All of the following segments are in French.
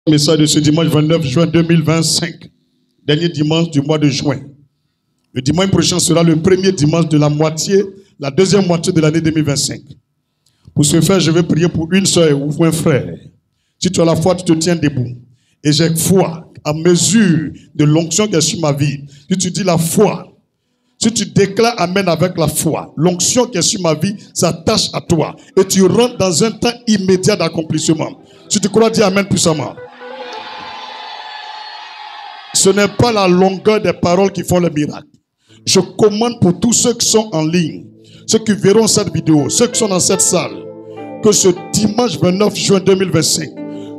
Message de ce dimanche 29 juin 2025, dernier dimanche du mois de juin. Le dimanche prochain sera le premier dimanche de la deuxième moitié de l'année 2025. Pour ce faire, je vais prier pour une soeur ou pour un frère. Si tu as la foi, tu te tiens debout. Et j'ai foi à mesure de l'onction qui est sur ma vie. Si tu dis la foi, si tu déclares Amen avec la foi, l'onction qui est sur ma vie s'attache à toi. Et tu rentres dans un temps immédiat d'accomplissement. Si tu crois, dis Amen puissamment. Ce n'est pas la longueur des paroles qui font le miracle. Je commande pour tous ceux qui sont en ligne, ceux qui verront cette vidéo, ceux qui sont dans cette salle, que ce dimanche 29 juin 2025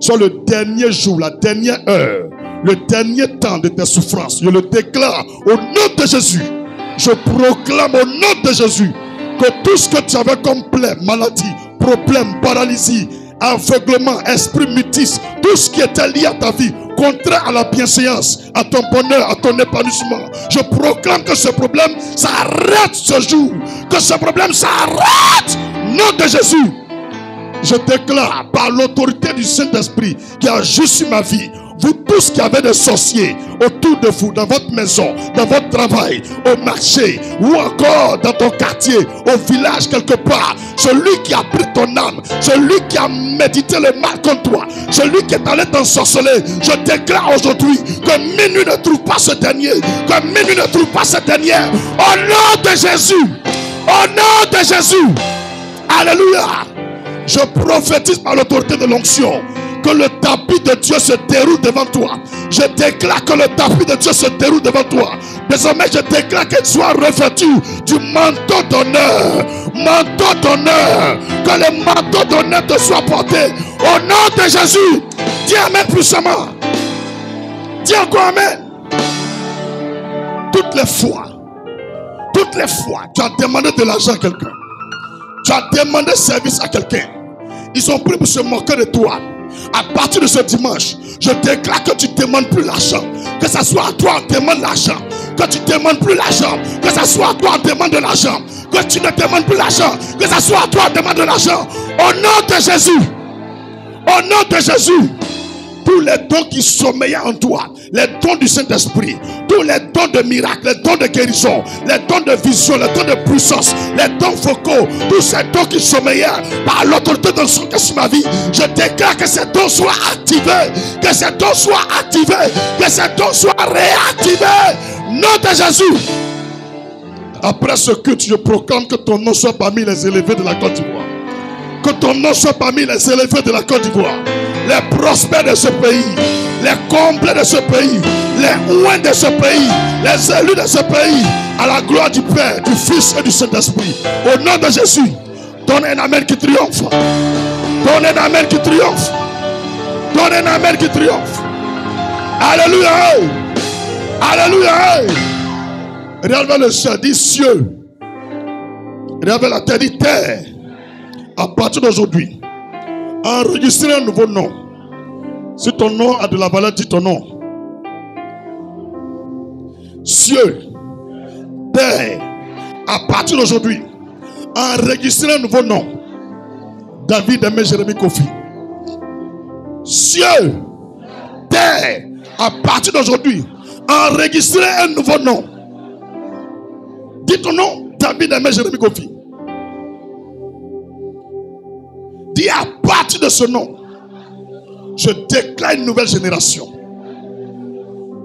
soit le dernier jour, la dernière heure, le dernier temps de tes souffrances. Je le déclare au nom de Jésus. Je proclame au nom de Jésus que tout ce que tu avais comme plaie, maladie, problème, paralysie, aveuglement, esprit mutisme, tout ce qui était lié à ta vie, contraire à la bienséance, à ton bonheur, à ton épanouissement, je proclame que ce problème s'arrête ce jour. Que ce problème s'arrête. Nom de Jésus. Je déclare par l'autorité du Saint-Esprit qui agit sur ma vie, vous tous qui avez des sorciers autour de vous, dans votre maison, dans votre travail, au marché, ou encore dans ton quartier, au village quelque part, celui qui a pris ton âme, celui qui a médité le mal contre toi, celui qui est allé t'ensorceler, je déclare aujourd'hui que minuit ne trouve pas ce dernier, que minuit ne trouve pas ce dernier, au nom de Jésus, au nom de Jésus, alléluia. Je prophétise par l'autorité de l'onction que le tapis de Dieu se déroule devant toi. Je déclare que le tapis de Dieu se déroule devant toi. Désormais, je déclare qu'il soit revêtu du manteau d'honneur. Manteau d'honneur. Que le manteau d'honneur te soit porté. Au nom de Jésus. Dis Amen puissamment. Dis encore Amen. Toutes les fois, tu as demandé de l'argent à quelqu'un. Tu as demandé service à quelqu'un. Ils ont pris pour se moquer de toi. À partir de ce dimanche, je déclare que tu ne demandes plus l'argent. Que ça soit à toi, on demande l'argent. Que tu ne demandes plus l'argent. Que ça soit à toi, on demande de l'argent. Que tu ne demandes plus l'argent. Que ça soit à toi, on demande de l'argent. Au nom de Jésus. Au nom de Jésus. Tous les dons qui sommeillaient en toi, les dons du Saint-Esprit, tous les dons de miracles, les dons de guérison, les dons de vision, les dons de puissance, les dons focaux, tous ces dons qui sommeillaient par l'autorité de son que sur ma vie, je déclare que ces dons soient activés, que ces dons soient activés, que ces dons soient réactivés. Nom de Jésus. Après ce culte, je proclame que ton nom soit parmi les élevés de la Côte d'Ivoire. Que ton nom soit parmi les élevés de la Côte d'Ivoire. Les prospères de ce pays, les complets de ce pays, les ouins de ce pays, les élus de ce pays, à la gloire du Père, du Fils et du Saint-Esprit. Au nom de Jésus, donne un Amen qui triomphe. Donne un Amen qui triomphe. Donne un Amen qui triomphe. Alléluia. Alléluia. Regarde vers le ciel, dis cieux. Regarde vers la terre, dis terre. À partir d'aujourd'hui, enregistrer un nouveau nom. Si ton nom a de la valeur, dis ton nom. Cieux, terre, à partir d'aujourd'hui, enregistrer un nouveau nom. David aimé Jérémie Kofi. Cieux, terre, à partir d'aujourd'hui, enregistrer un nouveau nom. Dis ton nom, David aimé Jérémie Kofi. Dis à partir de ce nom, je déclare une nouvelle génération.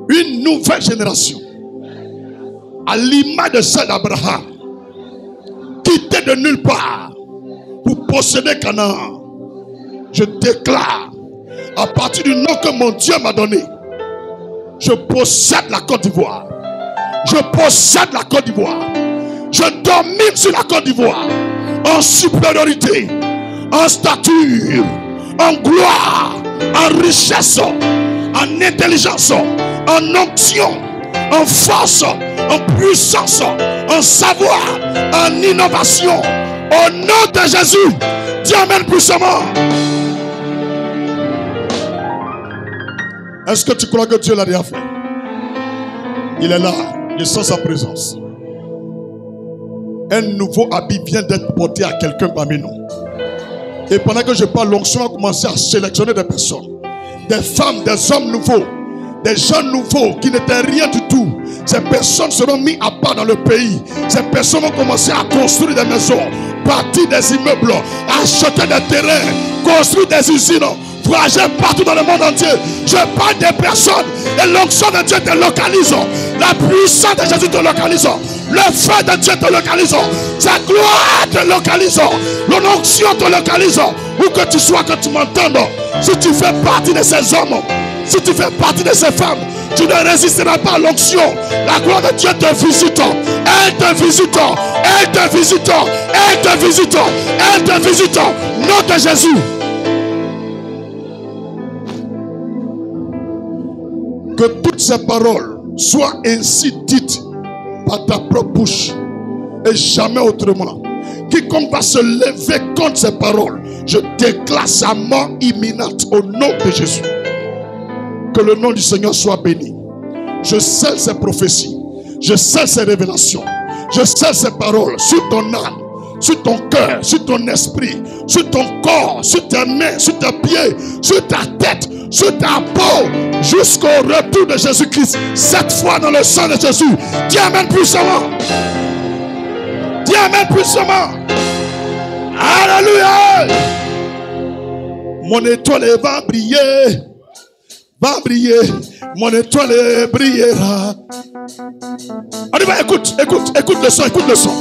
Une nouvelle génération. À l'image de celle d'Abraham, quitté de nulle part pour posséder Canaan. Je déclare, à partir du nom que mon Dieu m'a donné, je possède la Côte d'Ivoire. Je possède la Côte d'Ivoire. Je domine sur la Côte d'Ivoire en supériorité, en stature, en gloire, en richesse, en intelligence, en onction, en force, en puissance, en savoir, en innovation. Au nom de Jésus, dis Amen puissamment. Est-ce que tu crois que Dieu l'a déjà fait? Il est là, je sens sa présence. Un nouveau habit vient d'être porté à quelqu'un parmi nous. Et pendant que je parle, l'onction a commencé à sélectionner des personnes. des femmes, des hommes nouveaux, des gens nouveaux qui n'étaient rien du tout. Ces personnes seront mises à part dans le pays. Ces personnes vont commencer à construire des maisons, bâtir des immeubles, acheter des terrains, construire des usines, voyager partout dans le monde entier. Je parle des personnes et l'onction de Dieu te localise. La puissance de Jésus te localise. Le feu de Dieu te localise. Sa gloire te localise. L'onction te localise. Où que tu sois, que tu m'entendes. Si tu fais partie de ces hommes, si tu fais partie de ces femmes, tu ne résisteras pas à l'onction. La gloire de Dieu te visite. Elle te visite. Elle te visite. Elle te visite. Elle te visite. Nom de Jésus. Que toutes ces paroles soient ainsi dites par ta propre bouche et jamais autrement. Quiconque va se lever contre ces paroles, je déclare sa mort imminente au nom de Jésus. Que le nom du Seigneur soit béni. Je scelle ces prophéties, je scelle ces révélations, je scelle ces paroles sur ton âme, sur ton cœur, sur ton esprit, sur ton corps, sur tes mains, sur tes pieds, sur ta tête, sur ta peau, jusqu'au retour de Jésus-Christ. Cette fois dans le sang de Jésus. Dis amen puissamment. Dis amen puissamment. Alléluia. Mon étoile va briller. Va briller. Mon étoile brillera. On y va, écoute le son, écoute le son.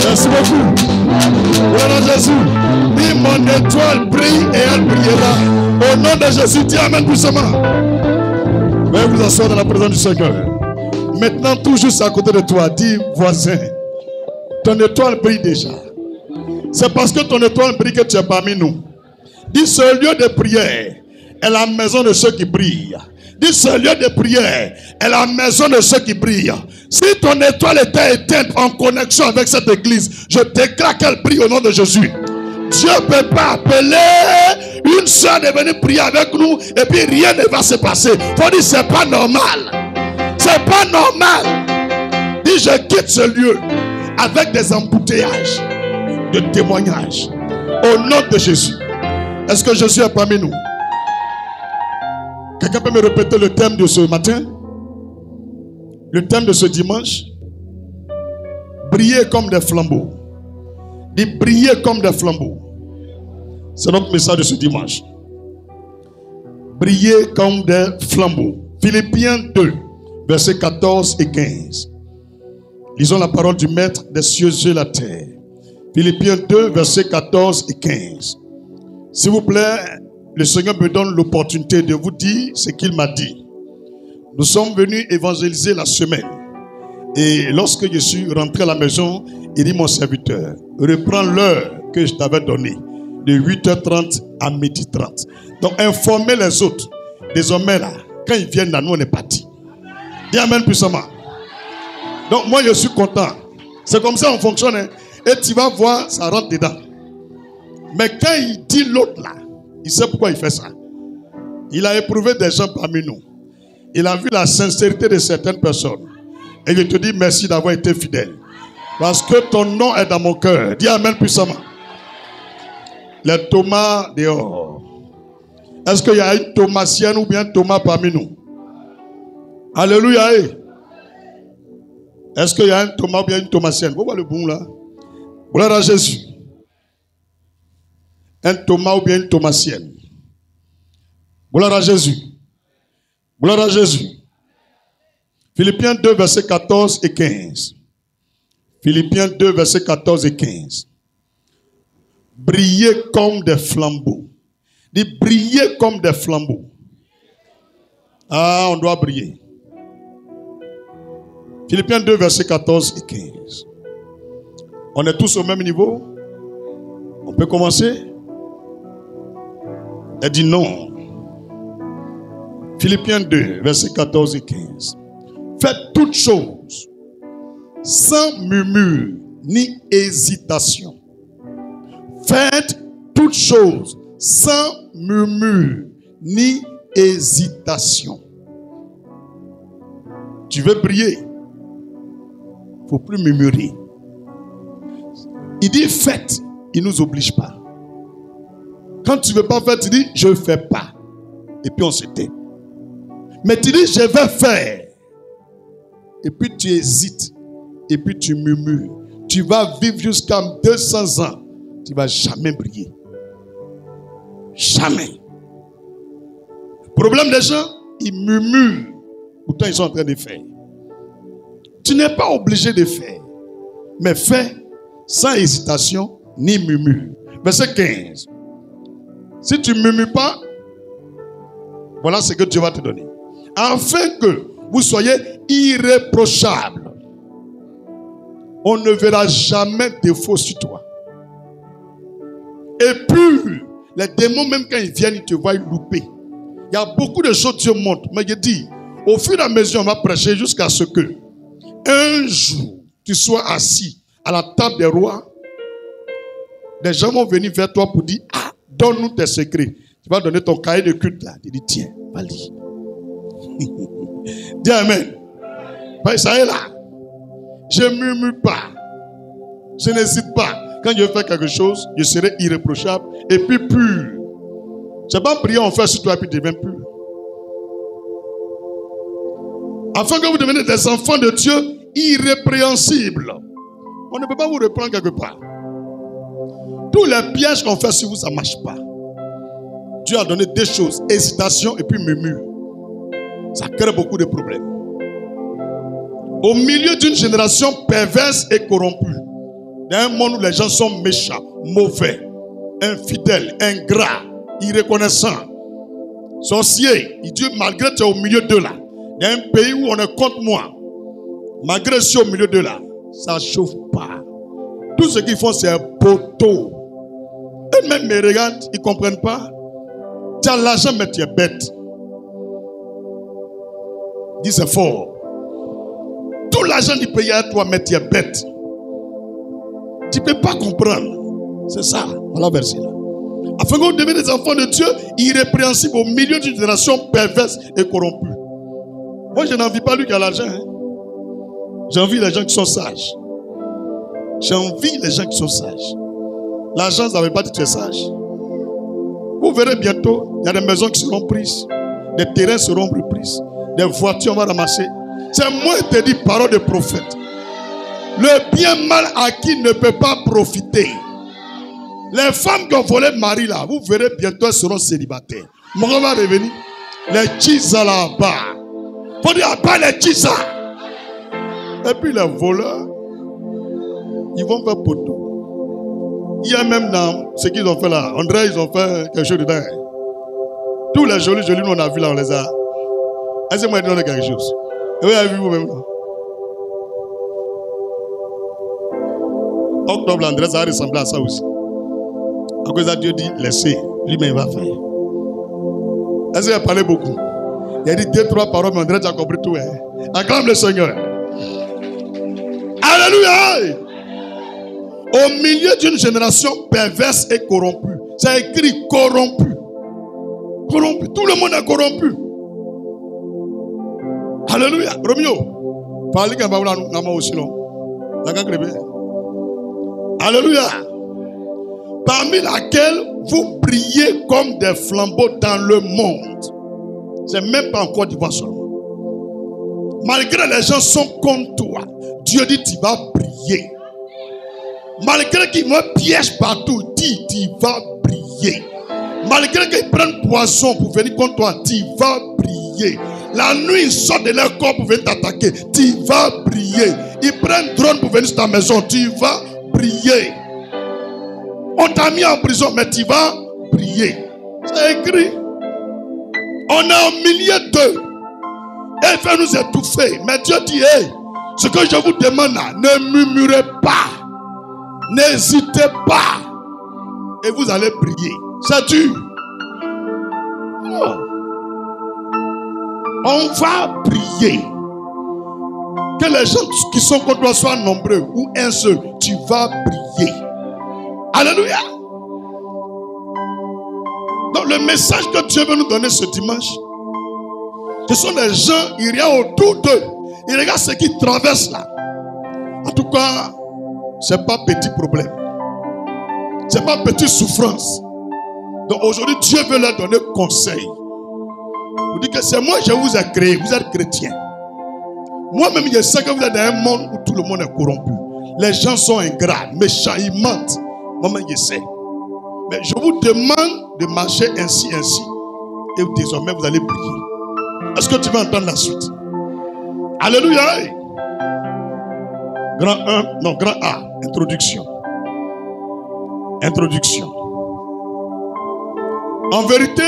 Merci beaucoup. Voilà Jésus. Dis mon étoile brille et elle brillera. Au nom de Jésus, dis amen puissamment. Veuillez vous asseoir dans la présence du Seigneur. Maintenant, tout juste à côté de toi, dis voisin, ton étoile brille déjà. C'est parce que ton étoile brille que tu es parmi nous. Dis ce lieu de prière est la maison de ceux qui brillent. Dis ce lieu de prière est la maison de ceux qui brillent. Si ton étoile était éteinte en connexion avec cette église, je déclare qu'elle brille au nom de Jésus. Dieu ne peut pas appeler une soeur de venir prier avec nous et puis rien ne va se passer. Il faut dire c'est pas normal. C'est pas normal. Dis je quitte ce lieu avec des embouteillages de témoignages au nom de Jésus. Est-ce que Jésus est parmi nous? Quelqu'un peut me répéter le thème de ce matin? Le thème de ce dimanche? Briller comme des flambeaux. Dis briller comme des flambeaux. C'est notre message de ce dimanche. Briller comme des flambeaux. Philippiens 2, versets 14 et 15. Lisons la parole du Maître des cieux et la terre. Philippiens 2, versets 14 et 15. S'il vous plaît, le Seigneur me donne l'opportunité de vous dire ce qu'il m'a dit. Nous sommes venus évangéliser la semaine. Et lorsque je suis rentré à la maison, il dit mon serviteur, reprends l'heure que je t'avais donnée, de 8h30 à 12h30. Donc informez les autres. Désormais là, quand ils viennent là, nous on est partis. Dis amen puissamment. Donc moi je suis content. C'est comme ça on fonctionne. Hein. Et tu vas voir, ça rentre dedans. Mais quand il dit l'autre là, il sait pourquoi il fait ça. Il a éprouvé des gens parmi nous. Il a vu la sincérité de certaines personnes. Et je te dis merci d'avoir été fidèle. Parce que ton nom est dans mon cœur. Dis amen puissamment. Les Thomas dehors. Est-ce qu'il y a une Thomasienne ou bien Thomas parmi nous? Alléluia. Est-ce qu'il y a un Thomas ou bien une Thomasienne? Vous voyez le bon là? Gloire à Jésus. Un Thomas ou bien une Thomasienne. Gloire à Jésus. Gloire à Jésus. Philippiens 2, versets 14 et 15. Philippiens 2, versets 14 et 15. Brillez comme des flambeaux. Dis briller comme des flambeaux. Ah, on doit briller. Philippiens 2, versets 14 et 15. On est tous au même niveau? On peut commencer? Elle dit non. Philippiens 2, versets 14 et 15. Faites toutes choses sans murmure ni hésitation. Faites toutes choses sans murmure ni hésitation. Tu veux prier? Il ne faut plus murmurer. Il dit faites, il ne nous oblige pas. Quand tu ne veux pas faire, tu dis je ne fais pas. Et puis on se tait. Mais tu dis je vais faire. Et puis tu hésites. Et puis tu murmures. Tu vas vivre jusqu'à 200 ans. Tu ne vas jamais briller. Jamais. Le problème des gens, ils murmurent. Pourtant, ils sont en train de faire. Tu n'es pas obligé de faire. Mais fais sans hésitation ni murmure. Verset 15. Si tu ne murmures pas, voilà ce que Dieu va te donner. Afin que vous soyez irréprochables. On ne verra jamais défaut sur toi. Et puis, les démons, même quand ils viennent, ils te voient louper. Il y a beaucoup de choses que Dieu montre. Mais je dis, au fur et à mesure, on va prêcher jusqu'à ce que un jour, tu sois assis à la table des rois. Des gens vont venir vers toi pour dire, ah, donne-nous tes secrets. Tu vas donner ton cahier de culte là. Tu dis, tiens, va lire. Dis amen. Ça est là. Je ne murmure pas. Je n'hésite pas. Quand je fais quelque chose, je serai irréprochable et puis pur. C'est pas prier, on fait sur toi et puis tu deviens pur. Afin que vous deveniez des enfants de Dieu irrépréhensibles. On ne peut pas vous reprendre quelque part. Tous les pièges qu'on fait sur vous, ça ne marche pas. Dieu a donné deux choses, hésitation et puis murmure. Ça crée beaucoup de problèmes. Au milieu d'une génération perverse et corrompue, dans un monde où les gens sont méchants, mauvais, infidèles, ingrats, irreconnaissants, sorciers, il dit malgré que tu es au milieu d'eux là, dans un pays où on est contre moi, malgré que je suis au milieu d'eux là, ça ne chauffe pas. Tout ce qu'ils font, c'est un poteau. Eux-mêmes me regardent, ils ne comprennent pas. Tu as l'argent, mais tu es bête. Dis c'est fort. Tout l'argent du pays est à toi, mais tu es bête. Tu ne peux pas comprendre. C'est ça, voilà verset là. Afin que vous deveniez des enfants de Dieu irrépréhensibles au milieu d'une génération perverse et corrompue. Moi, je n'envie pas lui qui a l'argent. Hein. J'envie les gens qui sont sages. J'envie les gens qui sont sages. L'argent, ça ne veut pas dire que tu es sage. Vous verrez bientôt, il y a des maisons qui seront prises. Des terrains seront repris. Des voitures, on va ramasser. C'est moi qui te dis parole de prophète. Le bien mal acquis ne peut pas profiter. Les femmes qui ont volé Marie là, vous verrez bientôt, elles seront célibataires. Mon va revenir. Les tchisa là-bas. Il faut dire pas les tchisa. Et puis les voleurs, ils vont faire poteau. Il y a même dans ce qu'ils ont fait là, André, ils ont fait quelque chose dedans. Tous les jolis, nous on a vu là, on les a. Est-ce que moi je donne quelque chose? Et vous avez vu vous-même là? Octobre André, ça a ressemblé à ça aussi. À cause de Dieu dit, laissez, lui-même va faire. Est-ce qu'il a parlé beaucoup? Il a dit 2-3 paroles, mais André, tu as compris tout. Hein? Acclame le Seigneur. Alléluia! Au milieu d'une génération perverse et corrompue. C'est écrit corrompu. Corrompu. Tout le monde est corrompu. Alléluia. Romeo. Parlez qu'un baoula nous aussi non. Alléluia. Parmi laquelle vous brillez comme des flambeaux dans le monde. C'est même pas encore d'Ivoire seulement. Malgré les gens sont contre toi, Dieu dit tu vas briller. Malgré qu'ils me piègent partout, dit tu vas briller. Malgré qu'ils prennent poison pour venir contre toi, tu vas briller. La nuit, ils sortent de leur corps pour venir t'attaquer, tu vas briller. Ils prennent drone pour venir sur ta maison, tu vas briller. On t'a mis en prison, mais tu vas briller. C'est écrit. On est au milieu d'eux. Et il veut nous étouffer. Mais Dieu dit, hey, ce que je vous demande là, ne murmurez pas. N'hésitez pas. Et vous allez briller. C'est dur. Non. On va briller. Que les gens qui sont contre toi soient nombreux ou un seul, tu vas briller. Alléluia. Donc le message que Dieu veut nous donner ce dimanche, ce sont des gens, il y a autour d'eux. Ils regardent ce qu'ils traversent là. En tout cas, ce n'est pas petit problème. Ce n'est pas petite souffrance. Donc aujourd'hui, Dieu veut leur donner conseil. Vous dites que c'est moi je vous ai créé, vous êtes chrétien. Moi-même, je sais que vous êtes dans un monde où tout le monde est corrompu. Les gens sont ingrats, méchants, ils mentent. Moi-même, je sais. Mais je vous demande de marcher ainsi. Et désormais, vous allez briller. Est-ce que tu vas entendre la suite? Alléluia. Grand A. Introduction. En vérité,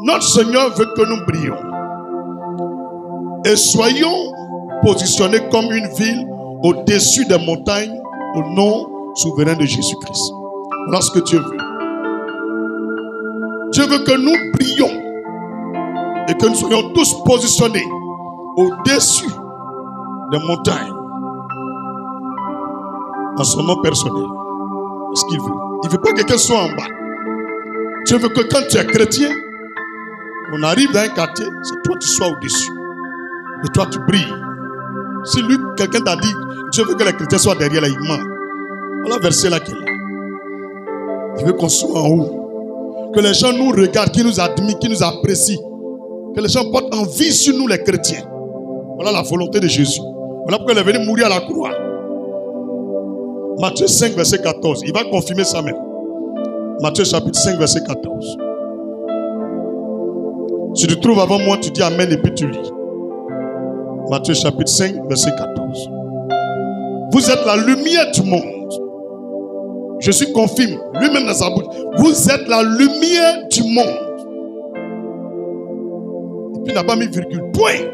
notre Seigneur veut que nous brillions. Et soyons positionnés comme une ville au-dessus des montagnes au nom souverain de Jésus-Christ. Voilà ce que Dieu veut. Dieu veut que nous brillions et que nous soyons tous positionnés au-dessus des montagnes en son nom personnel. C'est ce qu'il veut. Il ne veut pas que quelqu'un soit en bas. Dieu veut que quand tu es chrétien, on arrive dans un quartier, c'est toi qui sois au-dessus. Et toi tu brilles. Si lui, quelqu'un t'a dit, Dieu veut que les chrétiens soient derrière là, il ment. Voilà le verset là qui est là. Il veut qu'on soit en haut. Que les gens nous regardent, qui nous admirent, qui nous apprécient. Que les gens portent envie sur nous les chrétiens. Voilà la volonté de Jésus. Voilà pourquoi il est venu mourir à la croix. Matthieu 5, verset 14. Il va confirmer ça même. Matthieu chapitre 5, verset 14. Si tu trouves avant moi, tu dis Amen et puis tu lis. Matthieu chapitre 5, verset 14. Vous êtes la lumière du monde. Jésus confirme lui-même dans sa bouche. Vous êtes la lumière du monde. Et puis il n'a pas mis virgule. Point.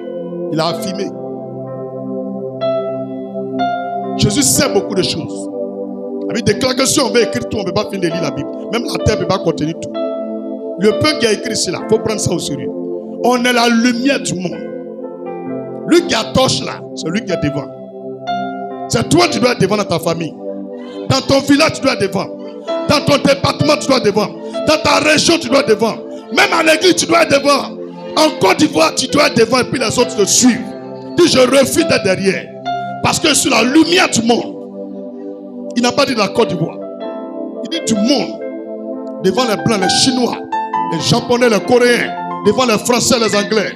Il a affirmé. Jésus sait beaucoup de choses. Il déclare que si on veut écrire tout, on ne peut pas finir de lire la Bible. Même la terre ne peut pas contenir tout. Le peu qui a écrit cela, il faut prendre ça au sérieux. On est la lumière du monde. Lui qui a torche là, c'est lui qui est devant. C'est toi qui dois être devant dans ta famille. Dans ton village, tu dois être devant. Dans ton département, tu dois être devant. Dans ta région, tu dois être devant. Même à l'église, tu dois être devant. En Côte d'Ivoire, tu dois être devant et puis les autres te suivent. Dis, je refuse d'être derrière. Parce que je suis la lumière du monde. Il n'a pas dit de la Côte d'Ivoire. Il dit du monde. Devant les Blancs, les Chinois, les Japonais, les Coréens. Devant les Français, les Anglais.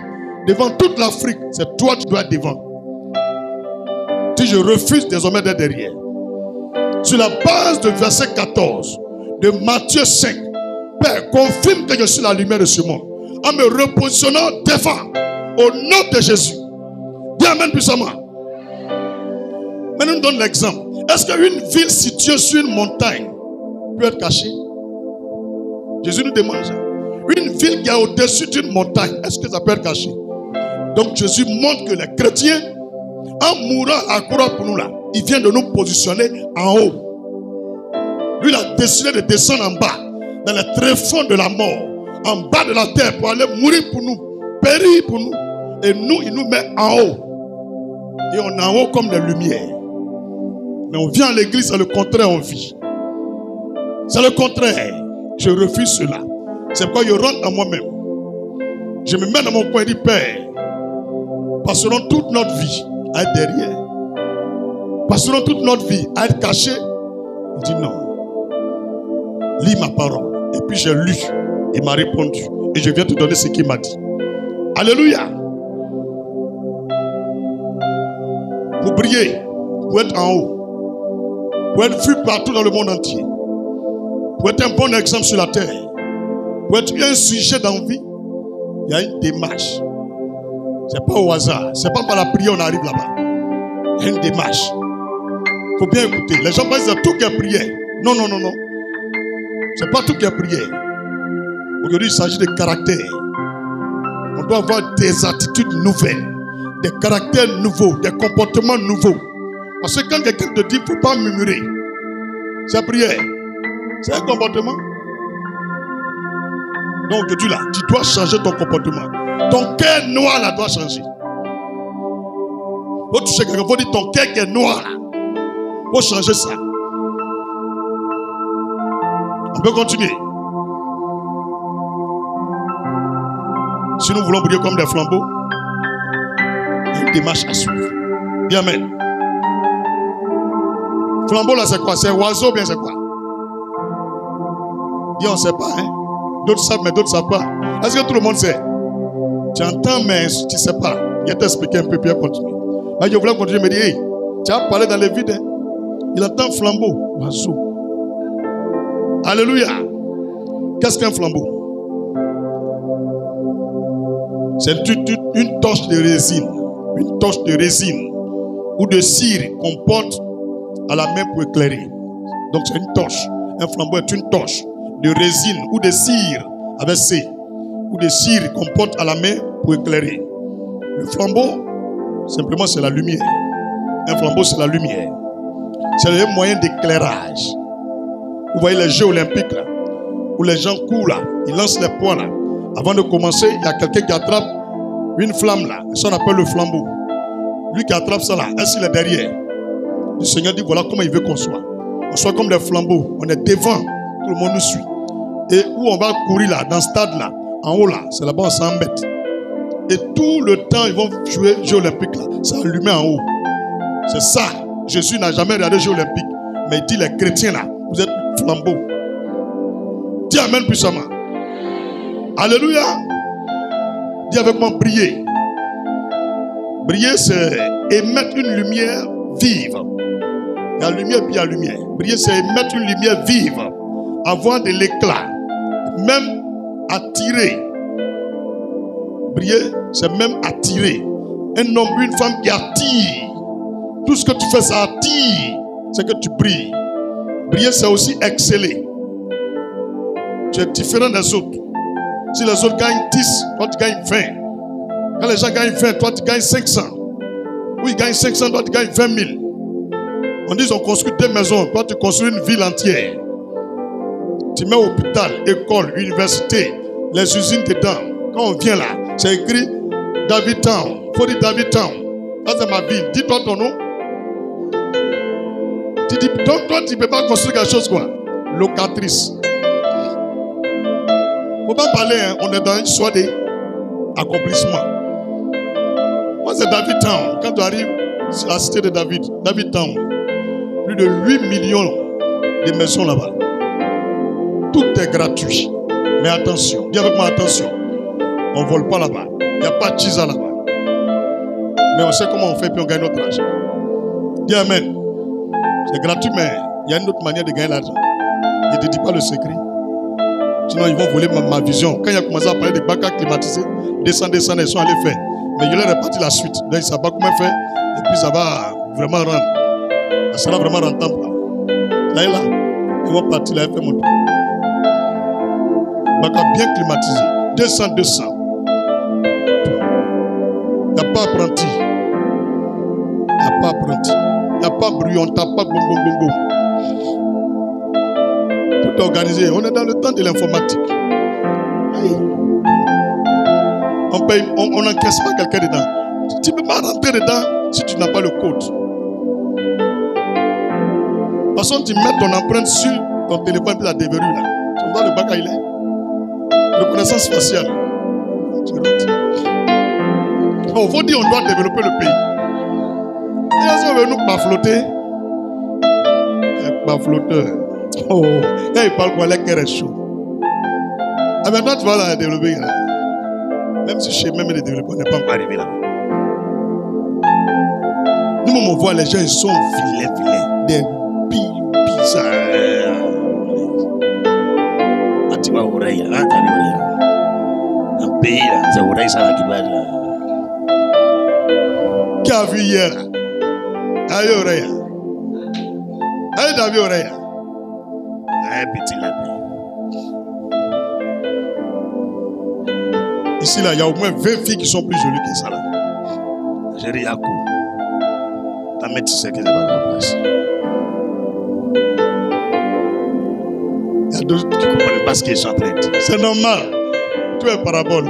Devant toute l'Afrique. C'est toi qui dois être devant. Dis, je refuse désormais d'être derrière. Sur la base de verset 14 de Matthieu 5, Père, confirme que je suis la lumière de ce monde. En me repositionnant devant, au nom de Jésus. Dis Amen puissamment. Maintenant, nous donne l'exemple. Est-ce qu'une ville située sur une montagne peut être cachée? Jésus nous demande ça. Une ville qui est au-dessus d'une montagne, est-ce que ça peut être caché? Donc Jésus montre que les chrétiens En mourant à la croix pour nous là, il vient de nous positionner en haut. Lui, il a décidé de descendre en bas, dans les tréfonds de la mort, en bas de la terre pour aller mourir pour nous, périr pour nous. Et nous, il nous met en haut. Et on est en haut comme des lumières. Mais on vient à l'église, c'est le contraire, on vit. C'est le contraire. Je refuse cela. C'est pourquoi je rentre en moi-même. Je me mets dans mon coin et dis, Père, passerons toute notre vie à être derrière. Passerons toute notre vie à être caché. Il dit non. Lis ma parole. Et puis j'ai lu. Il m'a répondu. Et je viens te donner ce qu'il m'a dit. Alléluia. Pour briller, pour être en haut, pour être vu partout dans le monde entier, pour être un bon exemple sur la terre, pour être un sujet d'envie, il y a une démarche. Ce n'est pas au hasard. Ce n'est pas par la prière qu'on arrive là-bas. Il y a une démarche. Il faut bien écouter. Les gens pensent que tout qui est prière. Non, non, non, non. Ce n'est pas tout qui est prière. Aujourd'hui, il s'agit de caractère. On doit avoir des attitudes nouvelles, des caractères nouveaux, des comportements nouveaux. Parce que quand quelqu'un te dit qu'il ne faut pas murmurer, c'est prière. C'est un comportement. Donc aujourd'hui là, tu dois changer ton comportement. Ton cœur noir là doit changer. Faut toucher quelqu'un, faut dire ton cœur qui est noir là. Faut changer ça. On peut continuer. Si nous voulons briller comme des flambeaux, il y a une démarche à suivre. Bien, amen. Flambeau là c'est quoi? C'est oiseau, bien c'est quoi? Dis on ne sait pas, hein? D'autres savent, mais d'autres ne savent pas. Est-ce que tout le monde sait? Tu entends, mais tu ne sais pas. Je vais t'expliquer un peu, puis continuer. Là, je voulais continuer, me dire, hey, tu as parlé dans les vides, hein? Il entend flambeau, oiseau. Alléluia. Qu'est-ce qu'un flambeau? C'est une torche de résine. Une torche de résine ou de cire qu'on porte à la main pour éclairer. Donc c'est une torche. Un flambeau est une torche de résine ou de cire avec C. Ou de cire qu'on porte à la main pour éclairer. Le flambeau, simplement c'est la lumière. Un flambeau c'est la lumière. C'est le moyen d'éclairage. Vous voyez les Jeux olympiques là, où les gens courent là, ils lancent les poids là. Avant de commencer, il y a quelqu'un qui attrape une flamme là. Ça on appelle le flambeau. Lui qui attrape ça là, ainsi il est derrière. Le Seigneur dit voilà comment il veut qu'on soit. On soit comme des flambeaux. On est devant, tout le monde nous suit. Et où on va courir là, dans ce stade là, en haut là, c'est là-bas on 100 mètres. Et tout le temps ils vont jouer Jeux olympiques là. C'est allumé en haut. C'est ça. Jésus n'a jamais regardé Jeux olympiques. Mais il dit les chrétiens là, vous êtes flambeaux. Dis amen puissamment. Alléluia. Dis avec moi briller. Briller c'est émettre une lumière vive. Il y a lumière puis il y a lumière. Briller c'est émettre une lumière vive. Avoir de l'éclat. Même attirer. Briller c'est même attirer. Un homme ou une femme qui attire. Tout ce que tu fais ça attire. C'est que tu brilles. Briller c'est aussi exceller. Tu es différent des autres. Si les autres gagnent 10, toi tu gagnes 20. Quand les gens gagnent 20, toi tu gagnes 500. Ou ils gagnent 500, toi tu gagnes 20 000. On dit qu'on construit 2 maisons, toi tu construis une ville entière. Tu mets hôpital, école, université, les usines dedans. Quand on vient là, c'est écrit David Town. Il faut dire David Town. Ça c'est ma ville. Dis-toi ton nom. Tu dis, donc toi tu ne peux pas construire quelque chose quoi. Locatrice. Il ne faut pas parler, hein. On est dans une histoire d'accomplissement. Moi, c'est David Town. Quand tu arrives, c'est la cité de David. David Town. Plus de 8 millions de maisons là-bas. Tout est gratuit. Mais attention, dis avec moi attention. On ne vole pas là-bas. Il n'y a pas de chisa là-bas. Mais on sait comment on fait puis on gagne notre argent. Dis amen. C'est gratuit, mais il y a une autre manière de gagner l'argent. Je ne te dis pas le secret. Sinon, ils vont voler ma vision. Quand il a commencé à parler de bacs climatisés, descendre, ils sont allés faire. Mais il leur est réparti la suite. Donc, ils ne savent pas comment faire. Et puis, ça va vraiment rendre. Ça sera vraiment rentable. Là, ils vont partir là et faire mon tour. Bac bien climatisé. 200. Il n'y a pas apprenti. pas bruit, on ne tape pas boum, boum, boum, boum. Tout est organisé. On est dans le temps de l'informatique. On n'encaisse pas quelqu'un dedans. Tu ne peux pas rentrer dedans si tu n'as pas le code. De toute façon, tu mets ton empreinte sur ton téléphone et la déverrouille là. Tu vois le bagage il est. Reconnaissance faciale. Tu rentres. Il faut dire on doit développer le pays. Et là, on veut nous baflotter. Baflotteur. Oh, là, il parle quoi, les cœurs chaud. Ah, maintenant, tu vas la développer. Là. Même si chez même les développeurs n'est pas encore arrivé là. Nous, on voit les gens, ils sont vilains. Des bizarres. Ah, tu vas oreille, là, t'as l'oreille. Un pays, là, c'est oreille, ça, là, qui va être là. Qui a vu hier? Aïe, oreille. Aïe, t'as vu oreille? Un petit lapin. Ici, là, il y a au moins 20 filles qui sont plus jolies que ça, là. J'ai dit, Yakou. Ta mère, tu sais que c'est pas la place. Il y a d'autres qui ne comprennent pas ce qu'ils sont en train de dire. C'est normal. Tout est parabole.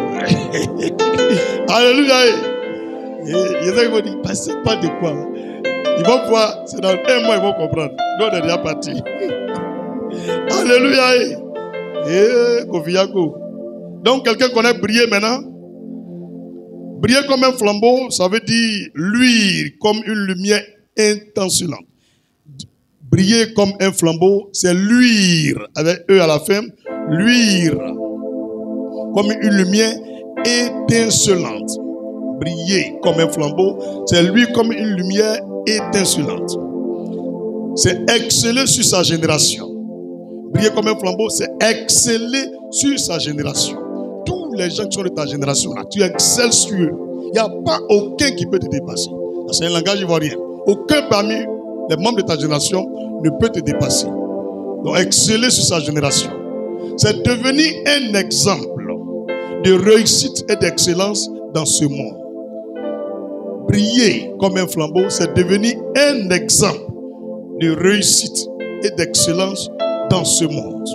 Alléluia. Il y a des gens qui vont dire, passez pas de quoi. Ils vont voir, c'est dans un mois, ils vont comprendre. Nous, on est déjà partis. Alléluia. Kofiako. Donc, quelqu'un connaît briller maintenant? Briller comme un flambeau, ça veut dire luire comme une lumière intentionnelle. Briller comme un flambeau, c'est luire, avec E à la fin, luire comme une lumière étincelante. Briller comme un flambeau, c'est luire comme une lumière étincelante. C'est exceller sur sa génération. Briller comme un flambeau, c'est exceller sur sa génération. Tous les gens qui sont de ta génération, là, tu excelles sur eux. Il n'y a pas aucun qui peut te dépasser. C'est un langage ivoirien. Aucun parmi les membres de ta génération ne peut te dépasser. Donc, exceller sur sa génération. C'est devenir un exemple de réussite et d'excellence dans ce monde. Briller comme un flambeau, c'est devenir un exemple de réussite et d'excellence dans ce monde.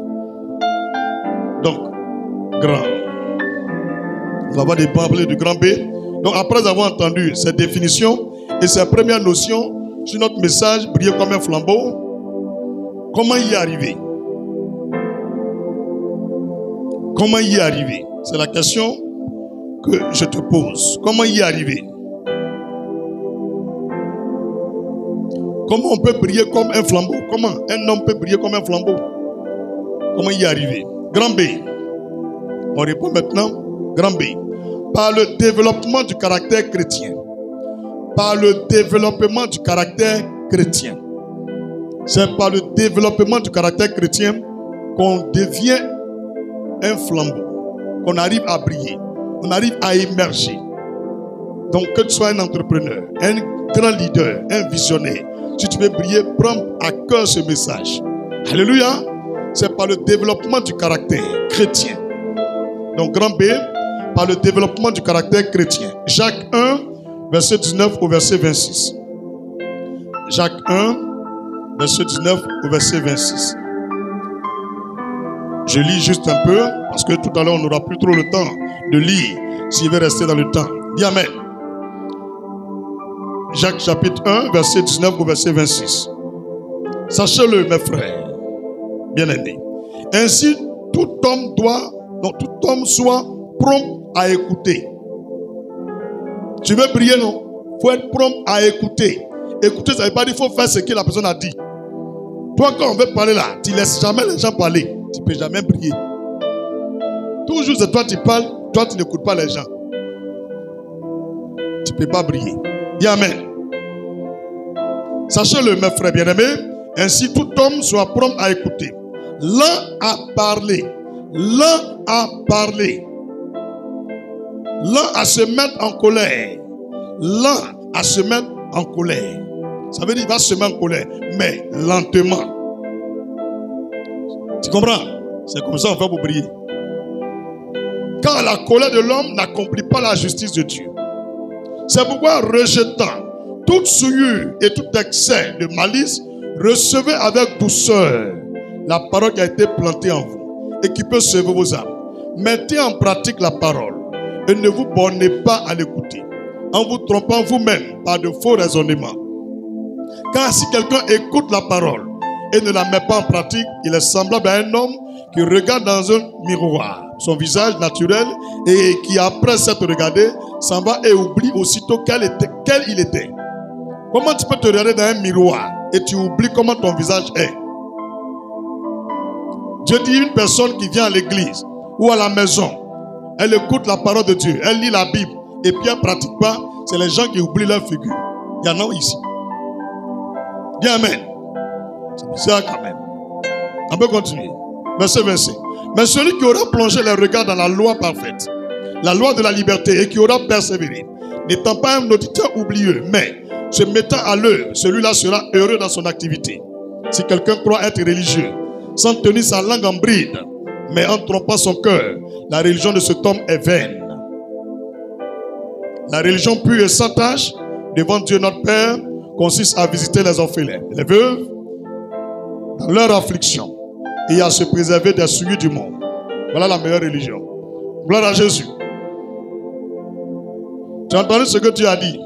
Donc, grand. On va parler du grand B. Donc, après avoir entendu ces définitions et ces premières notions sur notre message, briller comme un flambeau, comment y arriver? Comment y arriver? C'est la question que je te pose. Comment y arriver? Comment on peut briller comme un flambeau? Comment un homme peut briller comme un flambeau? Comment y arriver? Grand B. On répond maintenant. Grand B. Par le développement du caractère chrétien. Par le développement du caractère chrétien. C'est par le développement du caractère chrétien qu'on devient un flambeau. Qu'on arrive à briller. On arrive à émerger. Donc que tu sois un entrepreneur, un grand leader, un visionnaire, si tu veux briller, prends à cœur ce message. Alléluia. C'est par le développement du caractère chrétien. Donc grand B, par le développement du caractère chrétien. Jacques 1, verset 19 au verset 26. Jacques 1, verset 19 au verset 26. Je lis juste un peu, parce que tout à l'heure, on n'aura plus trop le temps de lire, s'il veut rester dans le temps. Dis Amen. Jacques chapitre 1, verset 19 au verset 26. Sachez-le, mes frères, bien-aimés. Ainsi, tout homme soit prompt à écouter. Tu veux prier, non? Il faut être prompt à écouter. Écouter, ça ne veut pas dire qu'il faut faire ce que la personne a dit. Toi, quand on veut parler là, tu ne laisses jamais les gens parler. Tu ne peux jamais prier. Toujours, c'est toi qui parles, toi, tu n'écoutes pas les gens. Tu ne peux pas briller. Dis Amen. Sachez-le, mes frères bien-aimés, ainsi tout homme soit prompt à écouter. L'un à parler. L'un à parler. L'un à se mettre en colère. L'un à se mettre en colère. Ça veut dire qu'il va se mettre en colère, mais lentement. Tu comprends? C'est comme ça qu'on fait pour prier. Car la colère de l'homme n'accomplit pas la justice de Dieu. C'est pourquoi, rejetant toute souillure et tout excès de malice, recevez avec douceur la parole qui a été plantée en vous et qui peut sauver vos âmes. Mettez en pratique la parole et ne vous bornez pas à l'écouter, en vous trompant vous-même par de faux raisonnements. Car si quelqu'un écoute la parole et ne la met pas en pratique, il est semblable à un homme qui regarde dans un miroir son visage naturel et qui, après s'être regardé, s'en va et oublie aussitôt quel il était. Comment tu peux te regarder dans un miroir et tu oublies comment ton visage est? Dieu dit une personne qui vient à l'église ou à la maison, elle écoute la parole de Dieu, elle lit la Bible et puis elle ne pratique pas, c'est les gens qui oublient leur figure. Il y en a ici. Dis amen. C'est bizarre quand même. On peut continuer. Verset 25. Mais celui qui aura plongé les regards dans la loi parfaite, la loi de la liberté, et qui aura persévéré, n'étant pas un auditeur oublieux, mais se mettant à l'œuvre, celui-là sera heureux dans son activité. Si quelqu'un croit être religieux, sans tenir sa langue en bride, mais en trompant son cœur, la religion de cet homme est vaine. La religion pure et sans tache, devant Dieu notre Père, consiste à visiter les orphelins, les veuves, dans leur affliction, et à se préserver des souillures du monde. Voilà la meilleure religion. Gloire à Jésus. Tu as entendu ce que Dieu a dit?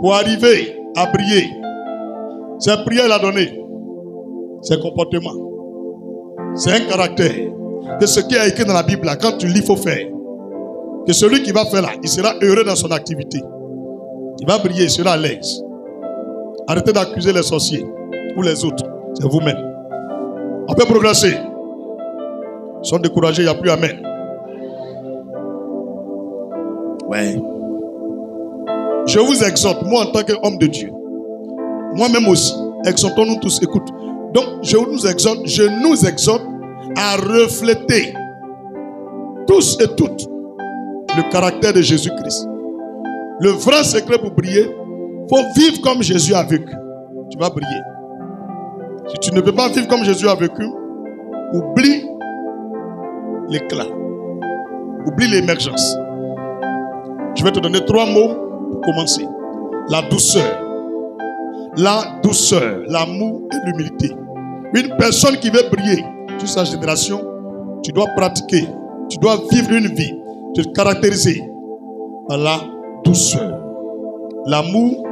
Pour arriver à prier, c'est prière qu'il a donné. C'est comportement. C'est un caractère. Que ce qui est écrit dans la Bible, là, quand tu lis, il faut faire. Que celui qui va faire là, il sera heureux dans son activité. Il va briller, il sera à l'aise. Arrêtez d'accuser les sorciers ou les autres. C'est vous-même. On peut progresser. Ils sont découragés, il n'y a plus amen. Ouais. Je vous exhorte, moi en tant qu'homme de Dieu, moi-même aussi, exhortons-nous tous. Écoute, donc je nous exhorte à refléter tous et toutes le caractère de Jésus-Christ. Le vrai secret pour briller, il faut vivre comme Jésus a vécu. Tu vas briller. Si tu ne peux pas vivre comme Jésus a vécu, oublie l'éclat. Oublie l'émergence. Je vais te donner 3 mots pour commencer. La douceur. La douceur, l'amour et l'humilité. Une personne qui veut briller toute sa génération, tu dois pratiquer, tu dois vivre une vie, te caractériser par la douceur, l'amour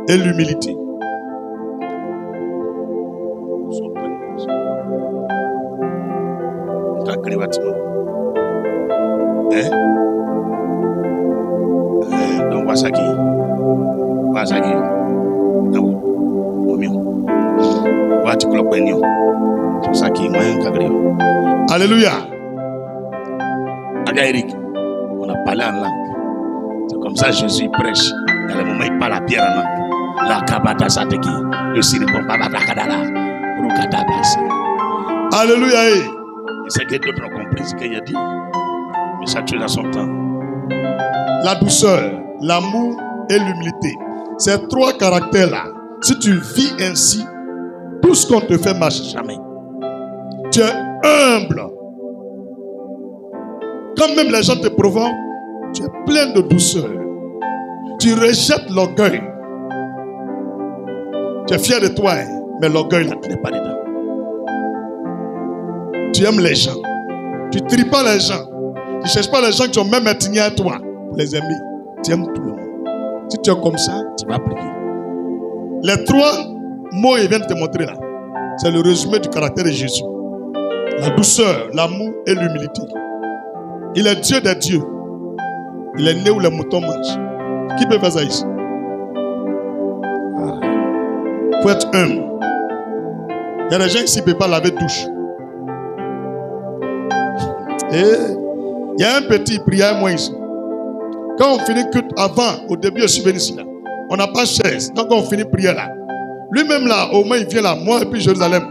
et l'humilité. Donc Wasaki. Alléluia. Eric, on a parlé en langue. C'est comme ça Jésus prêche. Dans le moment où il parle à Pierre en langue. La kabata sateki. Le siripon babata kadala. Rukadabas. Alléluia. Et c'est que d'autres ont compris ce qu'il a dit. Mais chaque chose a son temps. La douceur, l'amour et l'humilité. Ces 3 caractères-là, si tu vis ainsi, tout ce qu'on te fait marche jamais. Tu es humble. Quand même les gens te provoquent, tu es plein de douceur. Tu rejettes l'orgueil. Tu es fier de toi, hein, mais l'orgueil là, tu n'es pas dedans. Tu aimes les gens. Tu ne tries pas les gens. Tu ne cherches pas les gens qui ont même ethnie à toi pour les aimer. Tu aimes tout le monde. Si tu es comme ça, tu vas prier. Les 3 mots qu'ils viennent te montrer là, c'est le résumé du caractère de Jésus. La douceur, l'amour et l'humilité. Il est Dieu des dieux. Il est né où les moutons mangent. Qui peut faire ça ici? Il faut être humble. Il y a des gens ici qui ne peuvent pas laver douche. Et il y a un petit prière moi ici. Quand on finit culte avant, au début je suis venu ici là. On n'a pas de chaise. Donc on finit prière là. Lui-même là, au moins il vient là, moi et puis Jérusalem.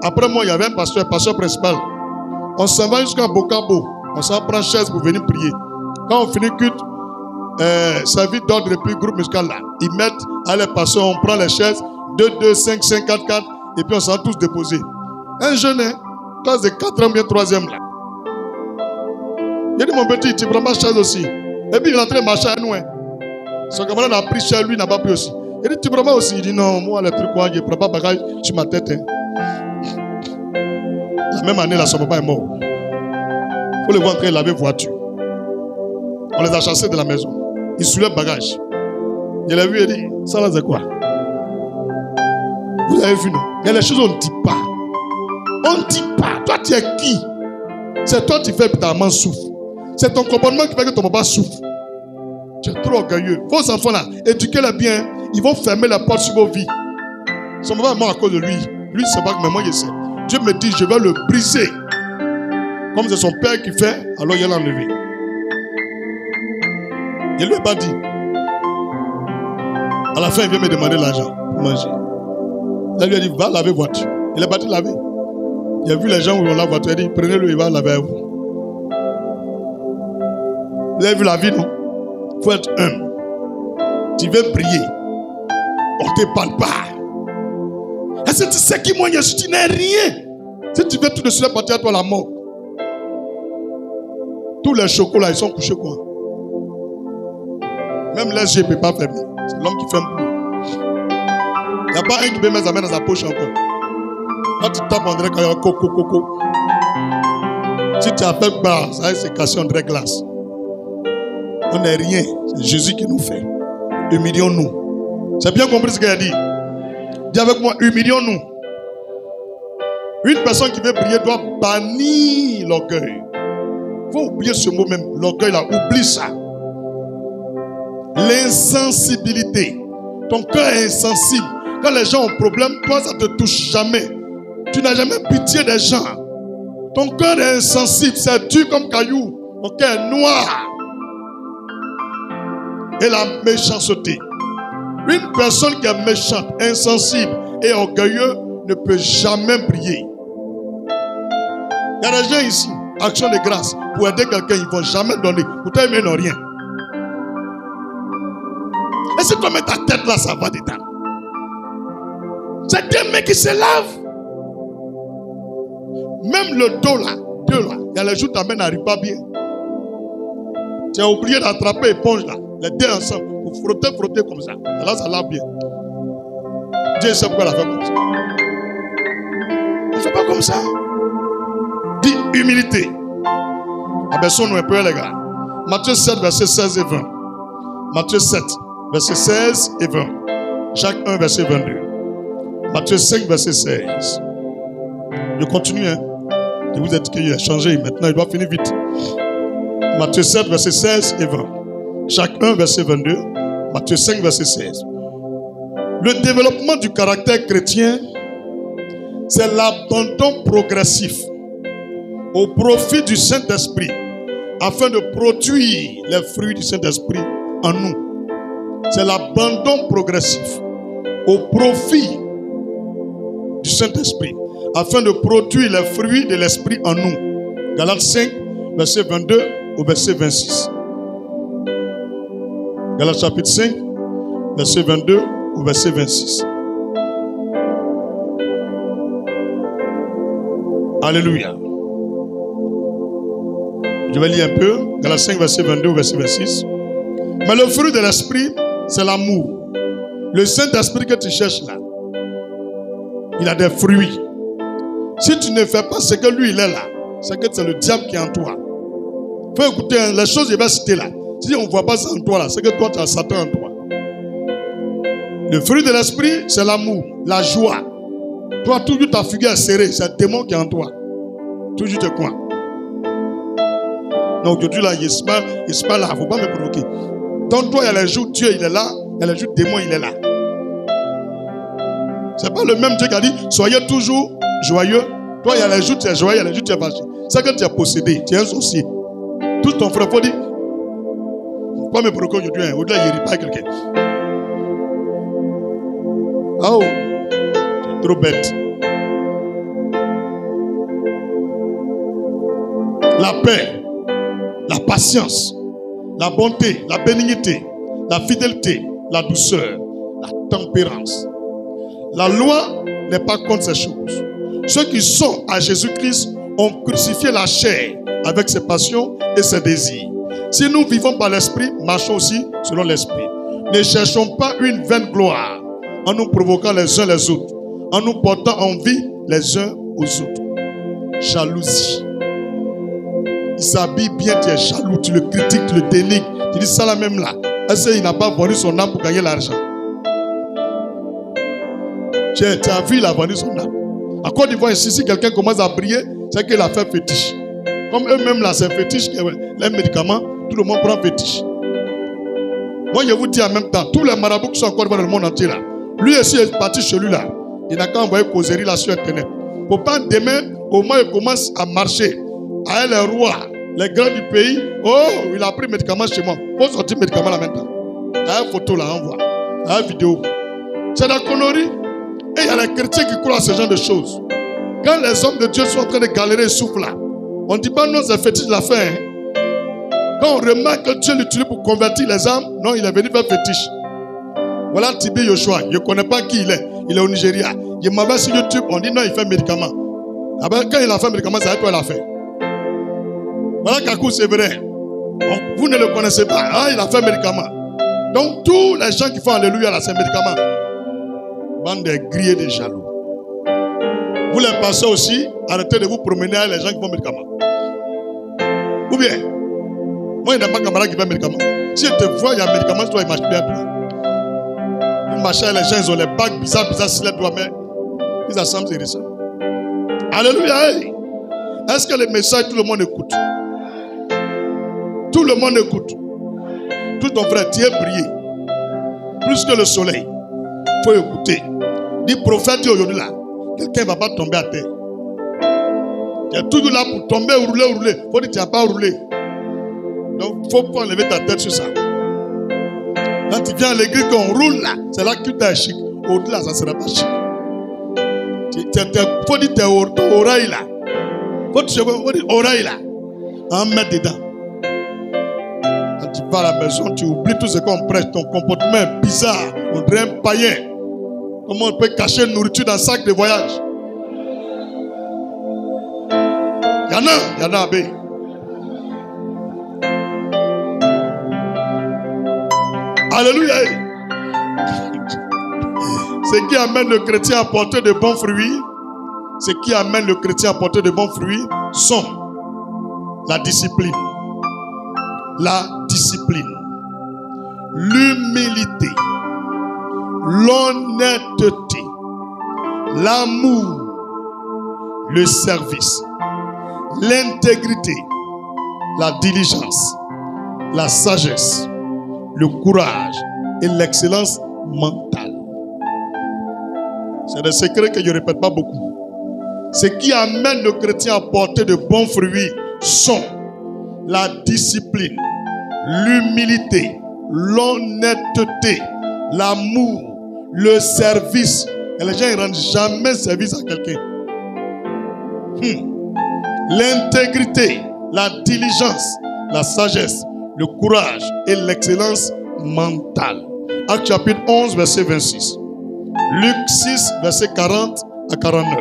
Après moi, il y avait un pasteur principal. On s'en va jusqu'à Bokabo. On s'en prend chaise pour venir prier. Quand on finit culte, service d'ordre et puis groupe musical là, ils mettent à les pasteurs, on prend les chaises, 2, 2, 5, 5, 4, 4, et puis on s'en tous déposer. Un jeune, classe de 4e, bien 3e là. Il a dit, mon petit, tu prends ma chaise aussi. Et puis il est en train de marcher à nous. Son camarade a pris cher, lui n'a pas pris aussi. Il dit, tu prends pas aussi? Il dit, non, moi, le truc, moi, je ne prends pas bagage sur ma tête. Hein. La même année, là, son papa est mort. Il faut le voir quand il avait voiture. On les a chassés de la maison. Ils soulèvent bagage. Il a vu, il dit, ça là, c'est quoi? Vous avez vu, non? Il y a des choses qu'on ne dit pas. On ne dit pas. Toi, tu es qui? C'est toi qui fais que ta maman souffre. C'est ton comportement qui fait que ton papa souffre. Tu es trop orgueilleux. Vos enfants là, éduquez-les bien. Ils vont fermer la porte sur vos vies. Son papa est mort à cause de lui. Lui, c'est pas que moi, je sais. Dieu me dit, je vais le briser. Comme c'est son père qui fait, alors il l'a enlevé. Il ne lui a pas dit. À la fin, il vient me demander l'argent pour manger. Là, il lui a dit, va laver voiture. Il n'a pas dit laver. Il a vu les gens où on lave voiture. Il a dit, prenez-le, il va laver à vous. Vous avez vu la vie, non? Il faut être humble. Tu veux prier. On ne te parle pas. Est-ce que tu sais qui moi, tu n'es rien? Si tu veux tout de suite partir à toi la mort. Tous les chocolats, ils sont couchés quoi? Même les yeux ne peuvent pas fermer. C'est l'homme qui ferme plus. Il n'y a pas un qui peut mettre sa main dans sa poche encore. Quand tu tapes, on dirait qu'il y a un coco. Si tu as fait bas, ça va se casser, on dirait glace. On n'est rien. C'est Jésus qui nous fait. Humilions-nous. C'est bien compris ce qu'il a dit. Dis avec moi, humilions-nous. Une personne qui veut prier doit bannir l'orgueil. Il faut oublier ce mot même. L'orgueil là, oublie ça. L'insensibilité. Ton cœur est insensible. Quand les gens ont un problème, toi ça ne te touche jamais. Tu n'as jamais pitié des gens. Ton cœur est insensible, c'est dur comme caillou. Ton cœur est noir. Et la méchanceté. Une personne qui est méchante, insensible et orgueilleuse ne peut jamais prier. Il y a des gens ici, action de grâce, pour aider quelqu'un, ils ne vont jamais donner. Pourtant, ils n'ont rien. Et si tu mets ta tête là, ça va dedans. C'est des mecs qui se lavent. Même le dos là, il y a les jours où ta main n'arrive pas bien. Tu as oublié d'attraper l'éponge là, les deux ensemble, pour frotter comme ça. Et là, ça lave bien. Dieu sait pourquoi il a fait comme ça. Il ne fait pas comme ça. Dis humilité. Abaissons-nous un peu, les gars. Matthieu 7, verset 16 et 20. Matthieu 7, verset 16 et 20. Jacques 1, verset 22. Matthieu 5, verset 16. Je continue, hein. Je vous ai dit qu'il a changé. Maintenant, il doit finir vite. Matthieu 7, verset 16 et 20. Jacques 1, verset 22. Matthieu 5, verset 16. Le développement du caractère chrétien, c'est l'abandon progressif au profit du Saint-Esprit afin de produire les fruits du Saint-Esprit en nous. C'est l'abandon progressif au profit du Saint-Esprit afin de produire les fruits de l'Esprit en nous. Galates 5, verset 22 au verset 26. Galates chapitre 5, verset 22 au verset 26. Alléluia. Je vais lire un peu. Galates 5, verset 22 au verset 26. Mais le fruit de l'Esprit, c'est l'amour. Le Saint-Esprit que tu cherches là, il a des fruits. Si tu ne fais pas ce que lui, il est là, c'est que c'est le diable qui est en toi. Faut écouter, hein, les choses que je vais citer là. Si on ne voit pas ça en toi là, c'est que toi, tu as Satan en toi. Le fruit de l'Esprit, c'est l'amour, la joie. Toi, toujours ta figure est serrée, c'est le démon qui est en toi. Toujours te coin. Donc aujourd'hui là, il se met là, il ne faut pas me provoquer. Donc toi, il y a les jours Dieu, il est là, il y a les jours démon, il est là. Ce n'est pas le même Dieu qui a dit, soyez toujours joyeux. Toi, il y a les jours tu es joyeux, il y a les jours tu es fâché. C'est que tu es possédé, tu es un sorcier. Tout ton frère, il faut dire, il ne faut pas me provoquer aujourd'hui, hein. Au-delà, il n'irrite pas quelqu'un. Oh, tu es trop bête. La paix, la patience, la bonté, la bénignité, la fidélité, la douceur, la tempérance. La loi n'est pas contre ces choses. Ceux qui sont à Jésus-Christ ont crucifié la chair avec ses passions et ses désirs. Si nous vivons par l'esprit, marchons aussi selon l'esprit. Ne cherchons pas une vaine gloire en nous provoquant les uns les autres, en nous portant envie les uns aux autres. Jalousie. Il s'habille bien, tu es jaloux, tu le critiques, tu le dénigres. Tu dis ça là même là. Est-ce qu'il n'a pas vendu son âme pour gagner l'argent? Tu as vu, il a vendu son âme. À Côte d'Ivoire, ici, si quelqu'un commence à prier, c'est qu'il a fait fétiche. Comme eux-mêmes là, c'est fétiche, les médicaments, tout le monde prend fétiche. Moi, je vous dis en même temps, tous les marabouts qui sont encore dans le monde entier là, lui aussi est parti chez lui là. Il n'a qu'à envoyer causerie là sur Internet. Faut pas demain, au moins il commence à marcher. Avec les rois, les grands du pays. Oh, il a pris médicaments chez moi. Faut sortir médicaments là maintenant. Avec photo là, envoie. Avec vidéo. C'est la connerie. Et il y a les chrétiens qui croient à ce genre de choses. Quand les hommes de Dieu sont en train de galérer et souffrent là, on ne dit pas non, c'est fétiche de la fin. Hein. Quand on remarque que Dieu l'utilise pour convertir les âmes, non, il est venu faire fétiche. Voilà Tibi Yoshua. Je ne connais pas qui il est. Il est au Nigeria. Il m'avait sur YouTube, on dit non, il fait médicament. Quand il a fait médicament, c'est à toi qu'il a fait. Voilà Kakou, c'est vrai. Vous ne le connaissez pas. Ah, il a fait médicament. Donc tous les gens qui font alléluia là, c'est médicament. Bande de grillés de jaloux. Vous les pensez aussi, arrêtez de vous promener avec les gens qui font médicament. Ou bien, moi, il n'y a pas de camarade qui fait médicament. Si je te vois, il y a un médicament, toi, il marche bien à toi. Ils marchent avec les gens, ils ont les bagues bizarres, sur les doigts, mais ils assemblent, ils ressemblent. Alléluia. Est-ce que les messages, tout le monde écoute? Tout le monde écoute. Tout ton frère, tu es brillé. Plus que le soleil. Il faut écouter. Dis prophète, dis aujourd'hui là, quelqu'un ne va pas tomber à terre. Tu es toujours là pour tomber, rouler. Il faut dire que tu n'as pas roulé. Donc, il ne faut pas enlever ta tête sur ça. Quand tu viens à l'église, qu'on roule là, c'est là que tu es chic. Au-delà, ça ne sera pas chic. Il faut dire ton oreille là. Il faut dire oreille là. En mettre dedans. Quand tu vas à la maison, tu oublies tout ce qu'on prêche. Ton comportement est bizarre. On dirait un païen. Comment on peut cacher une nourriture dans un sac de voyage? Il y en a, Abbé. Alléluia. Ce qui amène le chrétien à porter de bons fruits, ce qui amène le chrétien à porter de bons fruits sont la discipline, l'humilité, l'honnêteté, l'amour, le service, l'intégrité, la diligence, la sagesse, le courage et l'excellence mentale. C'est des secrets que je ne répète pas beaucoup. Ce qui amène le chrétien à porter de bons fruits sont la discipline, l'humilité, l'honnêteté, l'amour, le service. Et les gens ne rendent jamais service à quelqu'un. L'intégrité, la diligence, la sagesse, le courage et l'excellence mentale. Acte chapitre 11, verset 26. Luc 6, verset 40 à 49.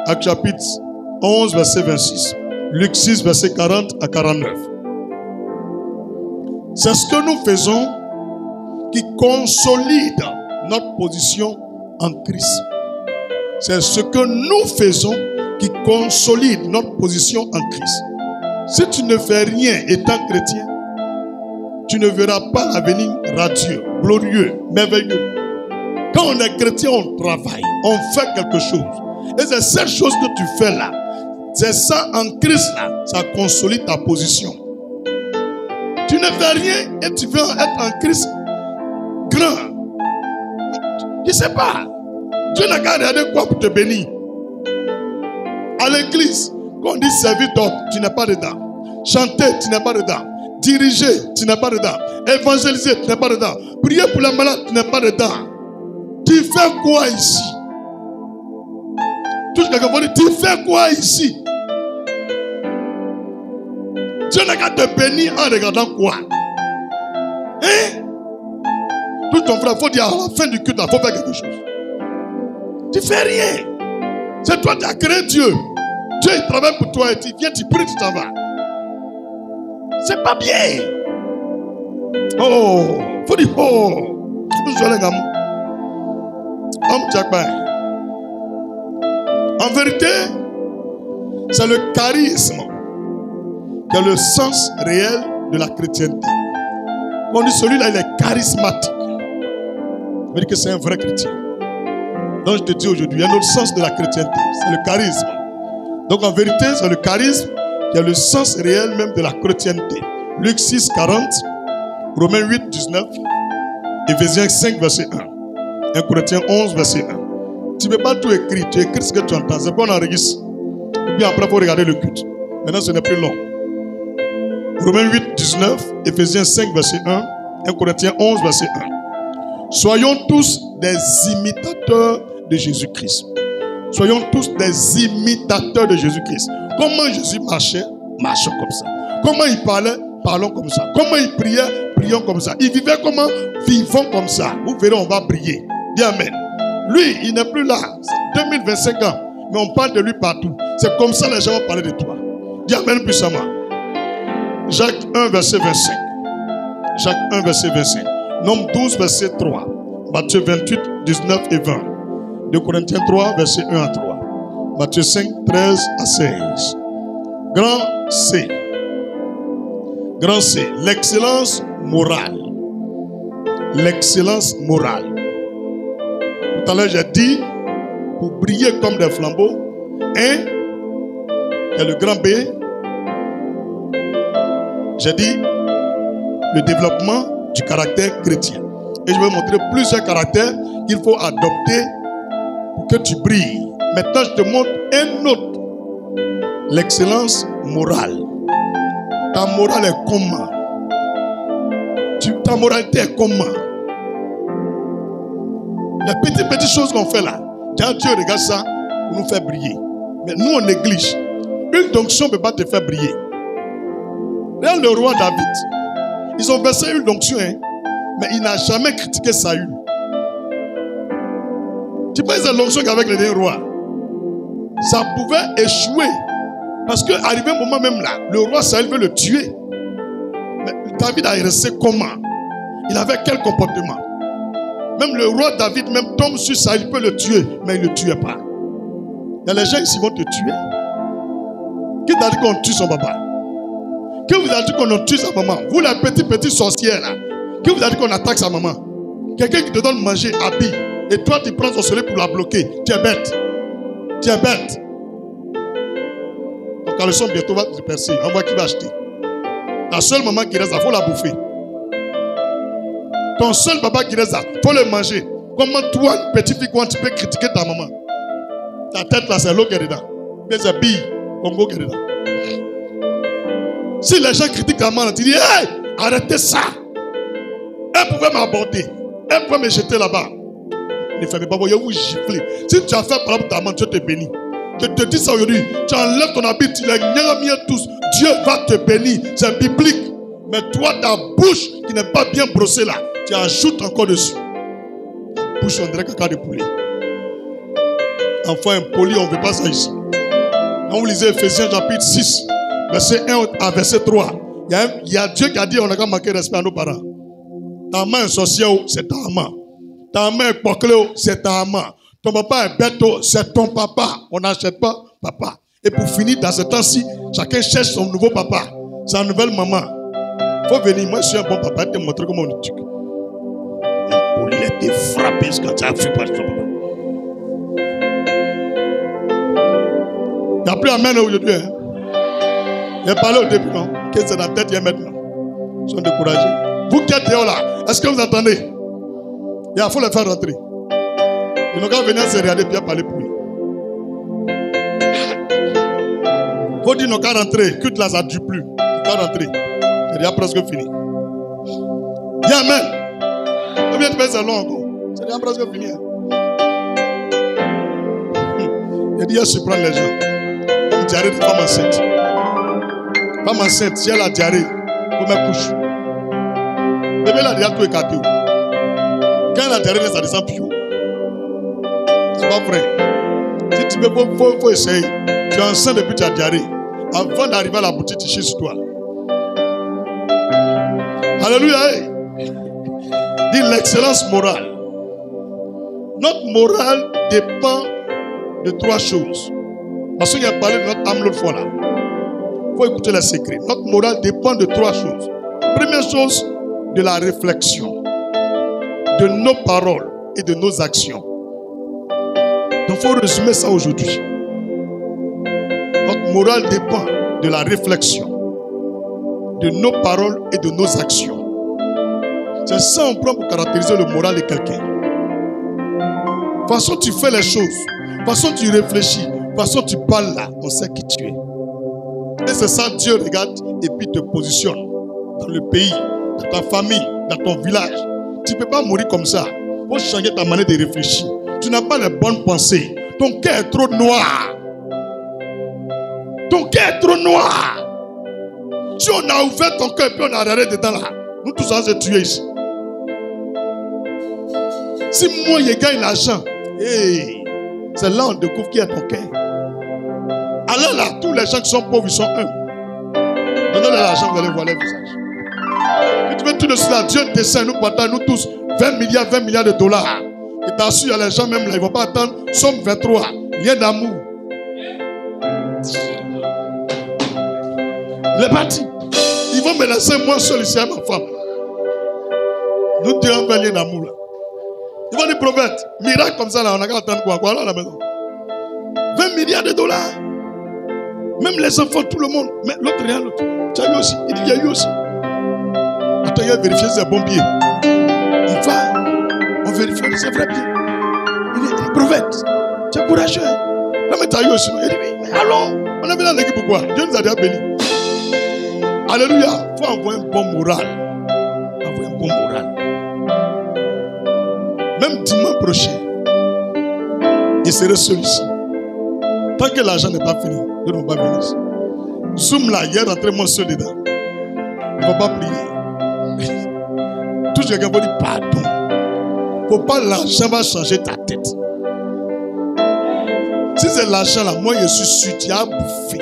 Acte chapitre 11, verset 26. Luc 6, verset 40 à 49. C'est ce que nous faisons qui consolide notre position en Christ. C'est ce que nous faisons qui consolide notre position en Christ. Si tu ne fais rien étant chrétien, tu ne verras pas l'avenir radieux, glorieux, merveilleux. Quand on est chrétien, on travaille, on fait quelque chose. Et c'est cette chose que tu fais là. C'est ça en Christ là, ça consolide ta position. Tu ne fais rien et tu veux être en Christ grand. Je ne sais pas. Dieu n'a qu'à regarder quoi pour te bénir. À l'église, quand on dit servir d'autres, tu n'es pas dedans. Chanter, tu n'es pas dedans. Diriger, tu n'es pas dedans. Évangéliser, tu n'es pas dedans. Prier pour les malades, tu n'es pas dedans. Tu fais quoi ici? Tout quelqu'un va dire, tu fais quoi ici? Dieu n'a qu'à te bénir en regardant quoi? Hein? Tout ton frère, il faut dire à la fin du culte, il faut faire quelque chose. Tu fais rien. C'est toi qui as créé Dieu. Dieu il travaille pour toi et tu viens, tu pries, tu t'en vas. C'est pas bien. Oh, il faut dire, oh. En vérité, c'est le charisme qui est le sens réel de la chrétienté. Quand on dit celui-là, il est charismatique. Ça veut dire que c'est un vrai chrétien. Donc je te dis aujourd'hui, il y a un autre sens de la chrétienté, c'est le charisme. Donc en vérité, c'est le charisme qui est le sens réel même de la chrétienté. Luc 6, 40, Romains 8, 19, Éphésiens 5, verset 1, 1 Corinthiens 11, verset 1. Tu ne peux pas tout écrire, tu écris ce que tu entends. C'est quoi on enregistre. Et puis après, il faut regarder le culte. Maintenant, ce n'est plus long. Romains 8, 19, Éphésiens 5, verset 1, 1 Corinthiens 11, verset 1. Soyons tous des imitateurs de Jésus-Christ. Soyons tous des imitateurs de Jésus-Christ. Comment Jésus marchait, marchons comme ça. Comment il parlait, parlons comme ça. Comment il priait, prions comme ça. Il vivait comment, vivons comme ça. Vous verrez, on va prier. Dis Amen. Lui, il n'est plus là. 2025 ans. Mais on parle de lui partout. C'est comme ça que les gens vont parler de toi. Dis Amen puissamment. Jacques 1, verset 25. Jacques 1, verset 25. Nombre 12, verset 3. Matthieu 28, 19 et 20. 2 Corinthiens 3, verset 1 à 3. Matthieu 5, 13 à 16. Grand C. Grand C. L'excellence morale. L'excellence morale. Tout à l'heure, j'ai dit, pour briller comme des flambeaux, et le grand B, j'ai dit, le développement du caractère chrétien. Et je vais montrer plusieurs caractères qu'il faut adopter pour que tu brilles. Maintenant, je te montre un autre. L'excellence morale. Ta morale est comment? Ta moralité est comment? Les petites choses qu'on fait là, Dieu regarde ça pour nous faire briller. Mais nous, on néglige. Une onction ne peut pas te faire briller. Regarde le roi David. Ils ont versé une onction, hein, mais il n'a jamais critiqué Saül. Tu penses que l'onction qu'avec les deux rois, ça pouvait échouer. Parce qu'arrivé un moment même là, le roi Saül veut le tuer. Mais David a resté comment? Il avait quel comportement? Même le roi David même tombe sur Saül, il peut le tuer, mais il ne le tuait pas. Il y a les gens ici qui vont te tuer. Qui t'a dit qu'on tue son papa? Qui vous a dit qu'on tue sa maman? Vous les petites sorcières là. Qui vous a dit qu'on attaque sa maman? Quelqu'un qui te donne manger, habille. Et toi tu prends son soleil pour la bloquer. Tu es bête. Tu es bête. Donc, quand le son bientôt va te percer, on voit qui va acheter. Ta seule maman qui reste là, il faut la bouffer. Ton seul papa qui reste là, il faut le manger. Comment toi, une petite fille, quand tu peux critiquer ta maman? Ta tête là, c'est l'eau qui est dedans. Mais c'est bille, Congo qui est dedans. Si les gens critiquent ta maman, tu dis, hey, arrêtez ça. Elle pouvait m'aborder. Elle pouvait me jeter là-bas. Ne faites pas, vous vous gifler. Si tu as fait par exemple ta maman, Dieu te bénit. Je te dis ça aujourd'hui. Tu enlèves ton habit, tu les gnames tous. Dieu va te bénir. C'est biblique. Mais toi, ta bouche qui n'est pas bien brossée là, tu ajoutes encore dessus. Ta bouche, on dirait caca de poulet. Enfant impoli, on ne veut pas ça ici. Quand vous lisez Éphésiens chapitre 6, verset 1 à verset 3, il y a Dieu qui a dit on n'a qu'à manquer respect à nos parents. Ta main est sorcière, c'est ta main. Ta main est poclée, c'est ta main. Ton papa est bête, c'est ton papa. On n'achète pas papa. Et pour finir, dans ce temps-ci, chacun cherche son nouveau papa, sa nouvelle maman. Il faut venir, moi je suis un bon papa, te montrer comment on éduque. Il a été frappé quand tu as vu par son papa. Il n'y a plus amen aujourd'hui. Hein? Il a parlé au début, non? Qu'est-ce que c'est dans la tête, il y a maintenant? Ils sont découragés. Vous qui êtes dehors là, est-ce que vous entendez? Il faut les faire rentrer. Ils n'ont qu'à venir se regarder et parler pour lui. Il faut dire qu'ils n'ont qu'à rentrer. Culte là, ça ne dure plus. Ils n'ont qu'à rentrer. C'est déjà presque fini. Dis amen. Combien de temps c'est long encore? C'est déjà presque fini. Il dit, je surprends les gens. Comme diarrhée de femme enceinte. Femme enceinte, si elle a diarrhée, comme elle couche. Bébé là, déjà tout écarté. Quand elle a diarrhée, ça descend plus haut. C'est pas vrai. Si tu veux, il faut essayer. Tu es enceinte depuis tu as diarrhée. Avant d'arriver à la boutique, tu chies sur toi. Alléluia. Dis l'excellence morale. Notre morale dépend de 3 choses. Parce qu'il a parlé de notre âme l'autre fois là. Il faut écouter les secrets. Notre morale dépend de 3 choses. Première chose, de la réflexion, de nos paroles et de nos actions. Donc il faut résumer ça aujourd'hui. Notre morale dépend de la réflexion, de nos paroles et de nos actions. C'est ça qu'on prend pour caractériser le moral de quelqu'un. De toute façon, tu fais les choses. De toute façon, tu réfléchis. De toute façon, tu parles là. On sait qui tu es. Et c'est ça, Dieu regarde et puis te positionne dans le pays, dans ta famille, dans ton village. Tu ne peux pas mourir comme ça. Il faut changer ta manière de réfléchir. Tu n'as pas les bonnes pensées. Ton cœur est trop noir. Ton cœur est trop noir. Si on a ouvert ton cœur et puis on a arrêté dedans là, nous tous on s'est tués ici. Si moi je gagne l'argent, hey, c'est là on découvre qui est ton cœur. Alors là, tous les gens qui sont pauvres, ils sont humbles. Donnez-leur l'argent, vous allez voir leur visage. Et tu veux tout de suite là, Dieu descend, nous partage, nous tous, 20 milliards de dollars. Et t'as su, il y a les gens même là, ils ne vont pas attendre. Somme 23, lien d'amour. Les partis, ils vont me laisser moi seul ici à ma femme. Nous dirons un lien d'amour là. Ils vont dire prophète, miracle comme ça là, on a qu'à attendre quoi là à la maison. 20 milliards de dollars. Même les enfants, tout le monde. Mais l'autre, rien l'autre. Tu as eu aussi. Il dit, il y a eu aussi. Attends, il a vérifié ses bons pieds. Il va. On vérifie, c'est vrai bien. Il est prophète. Tu es courageux. Là, mais tu as eu aussi. Il dit, oui, mais allons. On a vu dans l'équipe pourquoi? Dieu nous a déjà bénis. Alléluia. Il faut envoyer un bon moral. Envoyer un bon moral. Même dimanche prochain, il serait seul ici. Tant que l'argent n'est pas fini, Dieu ne va pas venir. Zoom là, hier, rentrez-moi seul dedans. Il ne va pas prier. Tout quelqu'un va dire pardon. Il ne faut pas l'argent va changer ta tête. Si c'est l'argent là, moi je suis sûr, tu as bouffé.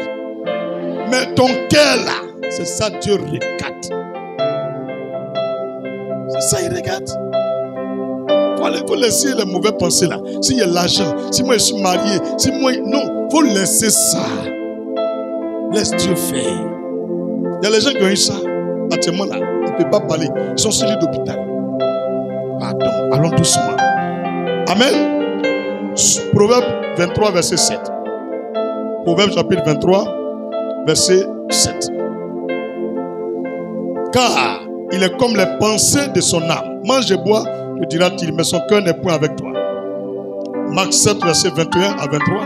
Mais ton cœur là, c'est ça Dieu regarde. C'est ça il regarde. Il faut laisser les mauvaises pensées là. S'il y a l'argent, si moi je suis marié, si moi. Non, il faut laisser ça. Laisse Dieu faire. Il y a les gens qui ont eu ça. Actuellement là, ils ne peuvent pas parler. Ils sont sur l'île d'hôpital. Pardon, allons doucement. Amen. Proverbe 23, verset 7. Proverbe chapitre 23, verset 7. Car il est comme les pensées de son âme. Mange et bois, te dira-t-il, mais son cœur n'est point avec toi. Marc 7, verset 21 à 23.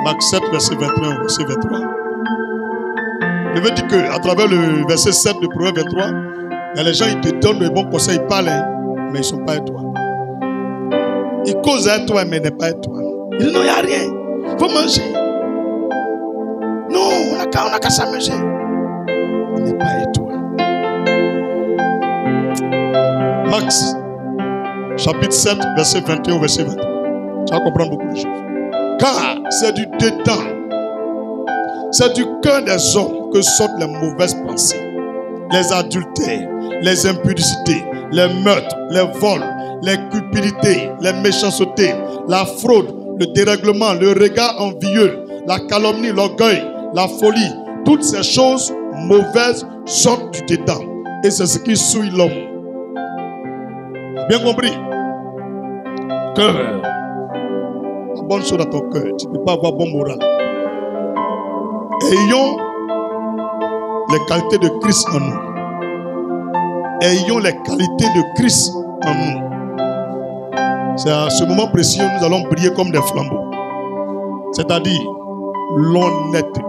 Marc 7, verset 21 verset 23. Je veux dire qu'à travers le verset 7 de Proverbe 23, il y a les gens, ils te donnent de bons conseils, ils parlent, mais ils ne sont pas avec toi. Ils causent avec toi, mais ils ne sont pas avec toi. Ils disent non, il n'y a rien. Il faut manger. Non, on n'a qu'à s'amuser. Il n'est pas avec toi. Max, chapitre 7, verset 21 au verset 23. Tu vas comprendre beaucoup de choses. Car c'est du dedans, c'est du cœur des hommes que sortent les mauvaises pensées, les adultères, les impudicités, les meurtres, les vols, les cupidités, les méchancetés, la fraude, le dérèglement, le regard envieux, la calomnie, l'orgueil, la folie. Toutes ces choses mauvaises sortent du dedans. Et c'est ce qui souille l'homme. Bien compris? Cœur. La bonne chose dans ton cœur. Tu ne peux pas avoir bon moral. Ayons les qualités de Christ en nous. Ayons les qualités de Christ en nous. C'est à ce moment précis où nous allons briller comme des flambeaux. C'est-à-dire l'honnêteté.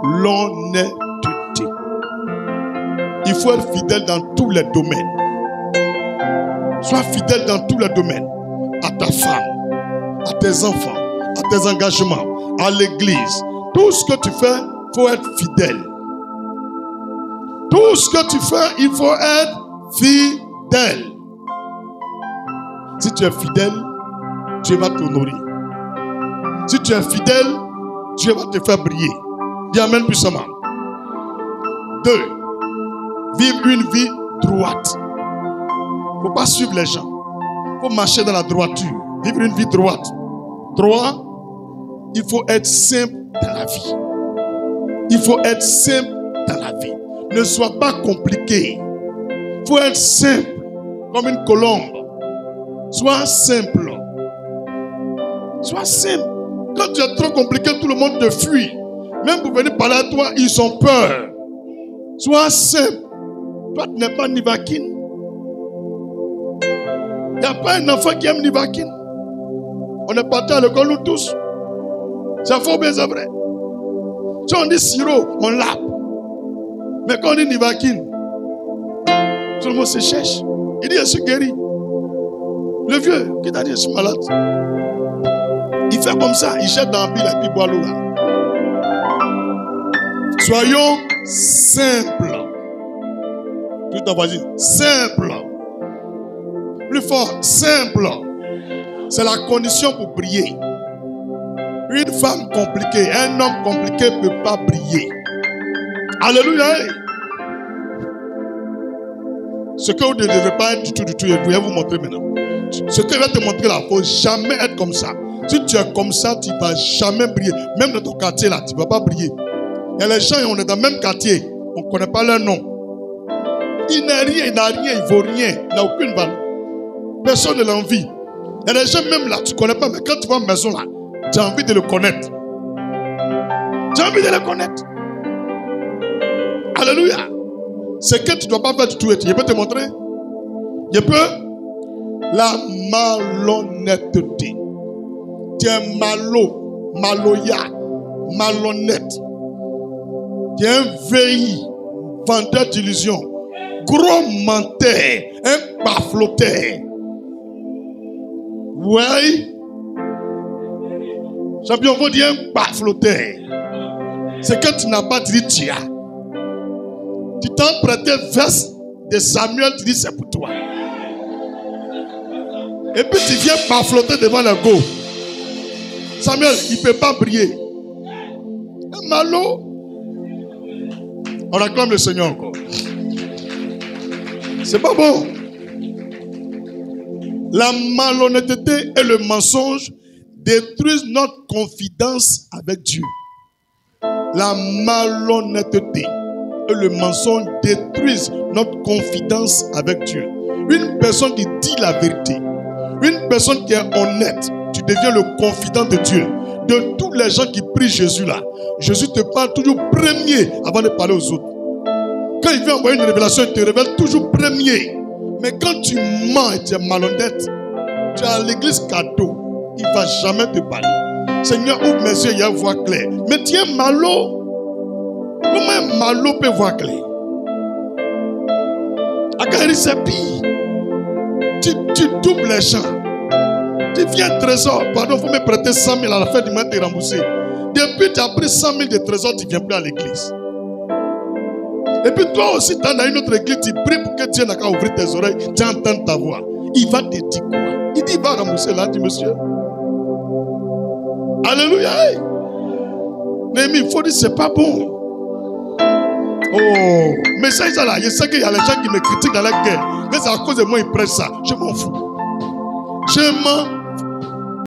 L'honnêteté. Il faut être fidèle dans tous les domaines. Sois fidèle dans tous les domaines. À ta femme, à tes enfants, à tes engagements, à l'église. Tout ce que tu fais, il faut être fidèle. Tout ce que tu fais, il faut être fidèle. Si tu es fidèle, Dieu va t'honorer. Si tu es fidèle, Dieu va te faire briller. Dis amen puissamment. 2. Vivre une vie droite. Il ne faut pas suivre les gens. Il faut marcher dans la droiture. Vivre une vie droite. 3. Il faut être simple dans la vie. Il faut être simple dans la vie. Ne sois pas compliqué. Il faut être simple, comme une colombe. Sois simple. Sois simple. Quand tu es trop compliqué, tout le monde te fuit. Même pour venir parler à toi, ils ont peur. Sois simple. Toi, tu n'es pas Nivakine. Il n'y a pas un enfant qui aime Nivakine. On est partis à l'école, nous tous. C'est faux, bien c'est vrai. Si on dit sirop, on lave. Mais quand on dit Nivakine, tout le monde se cherche. Il dit, je suis guéri. Le vieux, qui t'a dit, je suis malade. Il fait comme ça, il jette dans la pile et puis il boit l'eau là. Soyons simples. Tout ta voisine, simple. Plus fort, simple. C'est la condition pour briller. Une femme compliquée, un homme compliqué ne peut pas briller. Alléluia. Ce que vous ne devez pas être du tout, je vais vous montrer maintenant. Ce que je vais te montrer là, il ne faut jamais être comme ça. Si tu es comme ça, tu ne vas jamais briller. Même dans ton quartier là, tu ne vas pas briller. Il y a les gens, on est dans le même quartier, on ne connaît pas leur nom. Il n'a rien, il ne vaut rien, il n'a aucune valeur. Personne ne l'envie. Il y a des gens même là, tu ne connais pas, mais quand tu vas à la maison là, tu as envie de le connaître. Tu as envie de le connaître. Alléluia. C'est que tu ne dois pas faire du tout. Je peux te montrer. Je peux. La malhonnêteté. Tu es maloya, malhonnête. Tu es un veilli, vendeur d'illusions, gros menteur, un bafloteur. Oui. Champion, vous dire un bafloteur. C'est que tu n'as pas dit tu as. Tu t'en prêté veste de Samuel, tu dis c'est pour toi. Et puis tu viens bafloter devant le go. Samuel, il ne peut pas briller. Un malo. On acclame le Seigneur encore. C'est pas bon. La malhonnêteté et le mensonge détruisent notre confidence avec Dieu. La malhonnêteté et le mensonge détruisent notre confidence avec Dieu. Une personne qui dit la vérité, une personne qui est honnête, tu deviens le confident de Dieu. De tous les gens qui prient Jésus là, Jésus te parle toujours premier avant de parler aux autres. Quand il vient envoyer une révélation, il te révèle toujours premier. Mais quand tu mens et tu es malhonnête, tu es à l'église cadeau, il ne va jamais te parler. Seigneur, ouvre mes yeux, il y a une voix claire. Mais tu es malo. Comment un malo peut voir clair? Akari c'est pire. Tu doubles les gens. Tu viens trésor. Pardon, il faut me prêter 100 000 à la fin du mois, tu es remboursé. Depuis que tu as pris 100 000 de trésor, tu ne viens plus à l'église. Et puis toi aussi, tu es dans une autre église, tu pries pour que Dieu n'a qu'à ouvrir tes oreilles, tu entends ta voix. Il va te dire quoi? Il dit, il va rembourser là, dit monsieur. Alléluia. Mais il faut dire, c'est pas bon. Oh, mais ça là, je sais qu'il y a les gens qui me critiquent dans la guerre. Mais c'est à cause de moi, ils prêchent ça. Je m'en fous. Je m'en